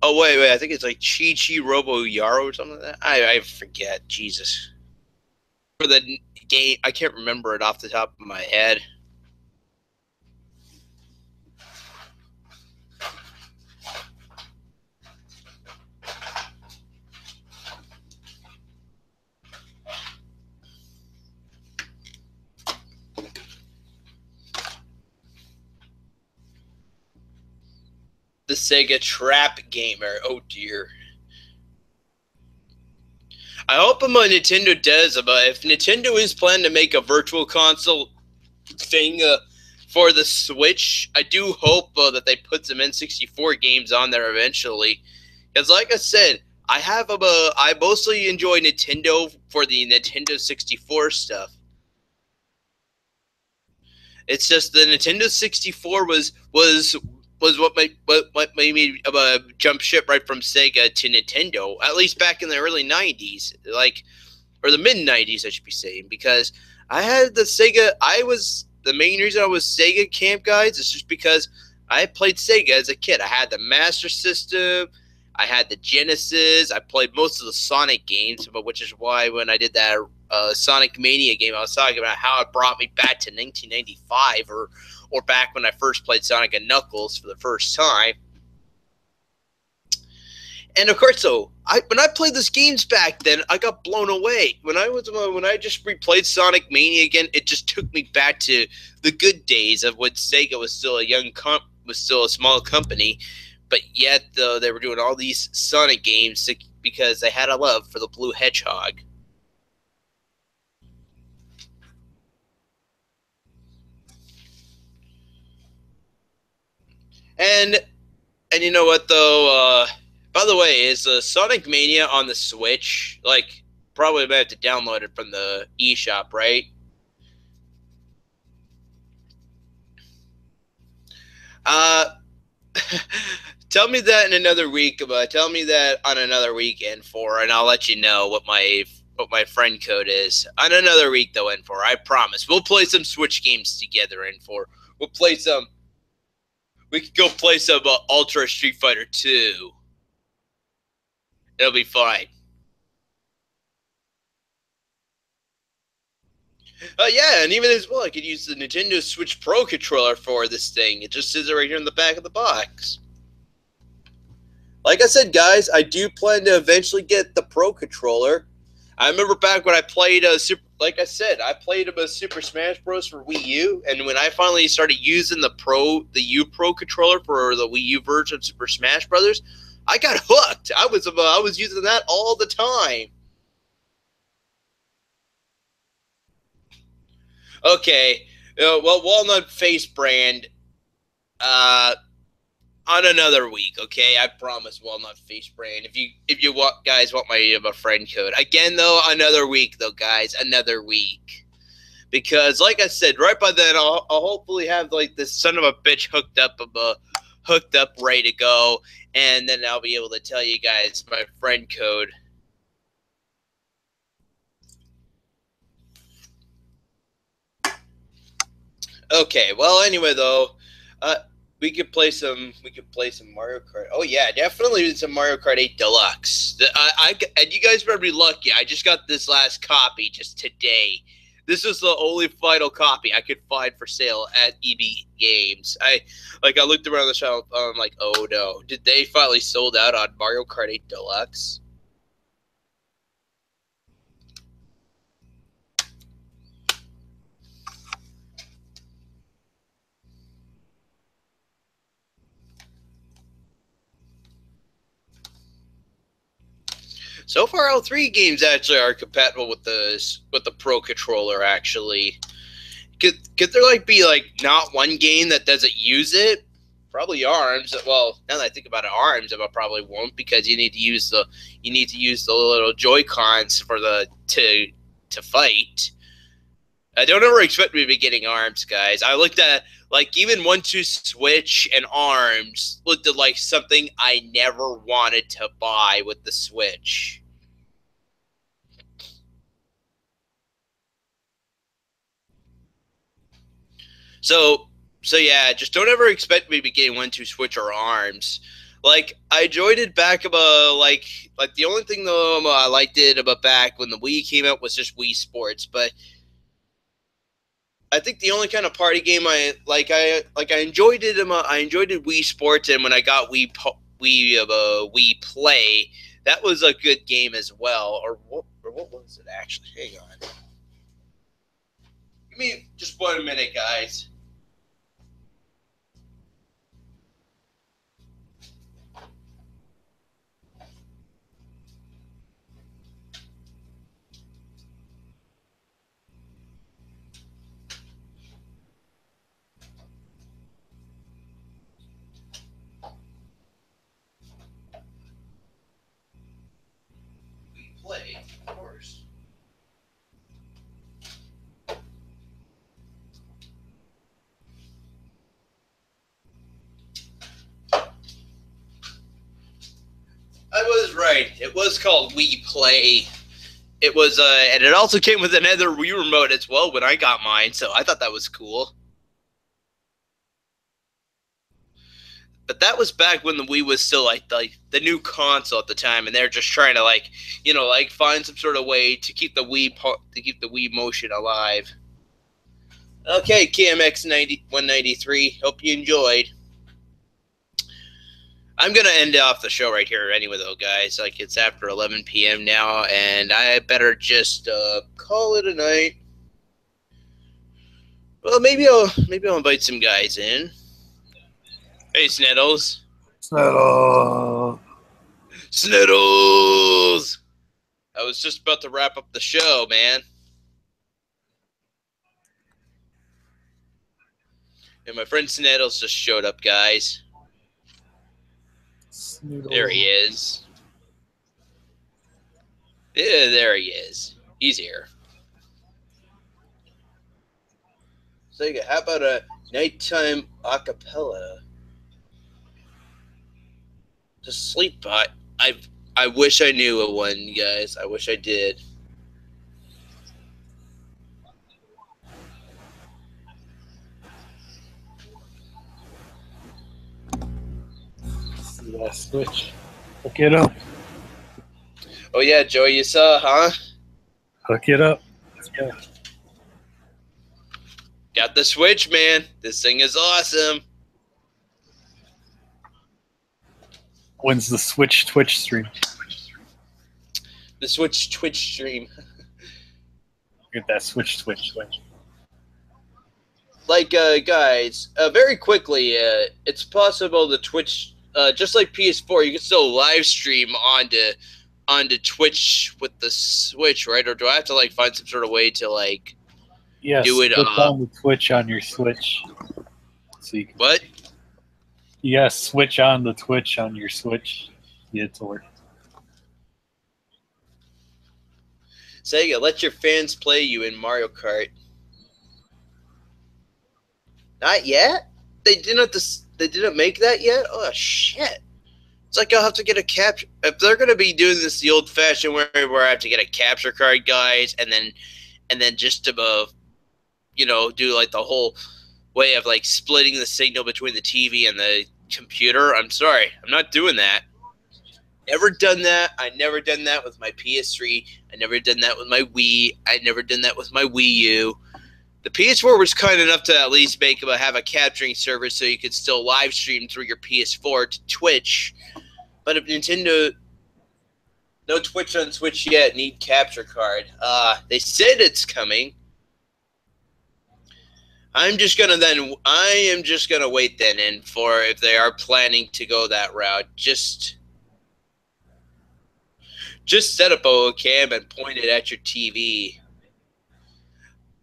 [SPEAKER 1] oh wait, I think it's like Chi Chi Robo Yaro or something like that. I forget. Jesus. For the game, I can't remember it off the top of my head. The Sega Trap Gamer. Oh dear. I hope Nintendo does, but if Nintendo is planning to make a virtual console thing for the Switch, I do hope that they put some N64 games on there eventually. Because, like I said, I mostly enjoy Nintendo for the Nintendo 64 stuff. It's just the Nintendo 64 was what made me jump ship right from Sega to Nintendo. At least back in the early '90s, or the mid '90s, I should be saying, because I had the Sega. I was the main reason I was Sega camp guys is just because I played Sega as a kid. I had the Master System. I had the Genesis. I played most of the Sonic games, but which is why when I did that Sonic Mania game, I was talking about how it brought me back to 1995 or back when I first played Sonic and Knuckles for the first time. And of course, when I played those games back then, I got blown away. When I just replayed Sonic Mania again, it just took me back to the good days of when Sega was still was still a small company, but yet they were doing all these Sonic games because they had a love for the Blue Hedgehog. And you know what though? By the way, is Sonic Mania on the Switch? Like, probably might have to download it from the eShop, right? Uh, tell me that in another week. Tell me that on another weekend and I'll let you know what my friend code is on another week though. And I promise we'll play some Switch games together. And we'll play some. We could go play some Ultra Street Fighter 2. It'll be fine. Yeah, and even as well, I could use the Nintendo Switch Pro controller for this thing. It just sits right here in the back of the box. Like I said, guys, I do plan to eventually get the Pro controller. I remember back when I played like I said, I played a Super Smash Bros. For Wii U, and when I finally started using the U Pro controller for the Wii U version of Super Smash Brothers, I got hooked. I was using that all the time. Okay, well, Walnut Face brand. Uh, on another week, okay? I promise, Walnut Face brand. If you guys want my friend code again, though, another week, though, guys, another week. Because, like I said, right by then, I'll hopefully have like this son of a bitch hooked up, ready to go, and then I'll be able to tell you guys my friend code. Okay, well, anyway, though, we could play some. We could play some Mario Kart. Oh yeah, definitely some Mario Kart 8 Deluxe. And you guys better be lucky. I just got this last copy just today. This is the only final copy I could find for sale at EB Games. I looked around the shop. I'm like, oh no, did they finally sold out on Mario Kart 8 Deluxe? So far, all three games actually are compatible with the Pro controller. Actually, could there be not one game that doesn't use it? Probably Arms. Well, now that I think about it, Arms, but probably won't because you need to use the little Joy Cons for the to fight. I don't ever expect me to be getting Arms, guys. I looked at even 1-2 Switch and Arms looked at something I never wanted to buy with the Switch. So yeah, just don't ever expect me to be getting 1-2 Switch or Arms. I enjoyed it back about the only thing though I liked it about back when the Wii came out was just Wii Sports, but I think the only kind of party game I enjoyed it. I enjoyed it Wii Sports, and when I got Wii Play, that was a good game as well. Or what was it actually? Hang on, give me just 1 minute, guys. Wii Play, of course. I was right. It was called Wii Play. It was, and it also came with another Wii remote as well when I got mine, so I thought that was cool. But that was back when the Wii was still the new console at the time, and they're just trying to find some sort of way to keep the Wii motion alive. Okay, KMX 193. Hope you enjoyed. I'm gonna end off the show right here anyway, though, guys. It's after 11 p.m. now, and I better just call it a night. Well, maybe I'll invite some guys in. Hey, Sniddles. Sniddles. I was just about to wrap up the show, man. And my friend Sniddles just showed up, guys. Snoodle. There he is. Yeah, there he is. He's here. Sega, how about a nighttime acapella? To sleep by. I wish I knew a one, guys. I wish I did.
[SPEAKER 3] See that Switch? Hook it up.
[SPEAKER 1] Oh yeah, Joey, you saw, huh?
[SPEAKER 3] Hook it up. Let's go.
[SPEAKER 1] Got the Switch, man. This thing is awesome.
[SPEAKER 3] When's the Switch Twitch stream?
[SPEAKER 1] The Switch Twitch stream.
[SPEAKER 3] Get that Switch Twitch.
[SPEAKER 1] Guys, very quickly, it's possible the Twitch, just like PS4, you can still live stream onto Twitch with the Switch, right? Or do I have to find some sort of way to
[SPEAKER 3] yes,
[SPEAKER 1] do it?
[SPEAKER 3] On the Twitch on your Switch. So you can,
[SPEAKER 1] what?
[SPEAKER 3] Yes, switch on the Twitch on your Switch. Get it to work.
[SPEAKER 1] Sega, let your fans play you in Mario Kart. Not yet? They didn't make that yet? Oh shit. It's I'll have to get a capture. If they're gonna be doing this the old fashioned way where I have to get a capture card, guys, and then just above, do the whole way of splitting the signal between the TV and the computer. I'm sorry, I'm not doing that. Never done that. I never done that with my PS3. I never done that with my Wii. I never done that with my Wii U. The PS4 was kind enough to at least have a capturing service so you could still live stream through your PS4 to Twitch. But if Nintendo, no Twitch on Switch yet, need capture card. They said it's coming. I am just gonna wait then and for if they are planning to go that route. Just set up a cam and point it at your TV.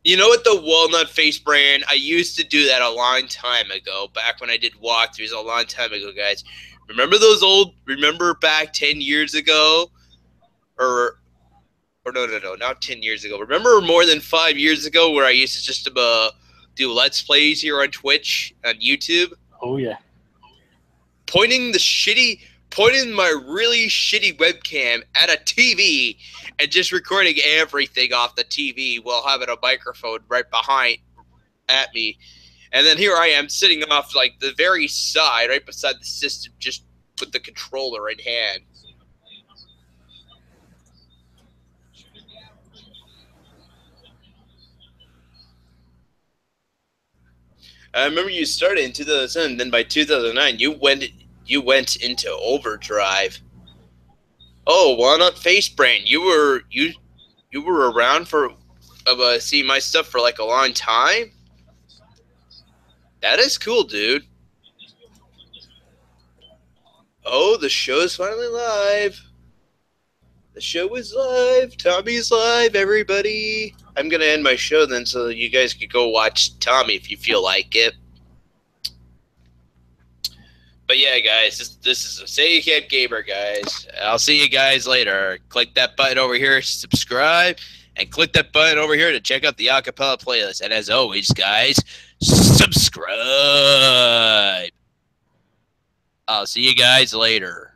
[SPEAKER 1] You know what, the walnut face brand? I used to do that a long time ago, back when I did walkthroughs a long time ago, guys. Remember back 10 years ago? Or no, not 10 years ago. Remember more than 5 years ago where I used to just do Let's Plays here on Twitch, on YouTube?
[SPEAKER 3] Oh, yeah.
[SPEAKER 1] Pointing my really shitty webcam at a TV and just recording everything off the TV while having a microphone right behind at me. And then here I am sitting off like the very side, right beside the system, just with the controller in hand. I remember you started in 2007, then by 2009 you went into overdrive. Oh, Walnut Face Brain, you were around for seeing my stuff for like a long time. That is cool, dude. Oh, the show's finally live. The show is live. Tommy's live, everybody. I'm going to end my show then so you guys could go watch Tommy if you feel like it. But yeah, guys, this is a Sega Camp Gamer, guys. I'll see you guys later. Click that button over here, subscribe, and click that button over here to check out the acapella playlist. And as always, guys, subscribe. I'll see you guys later.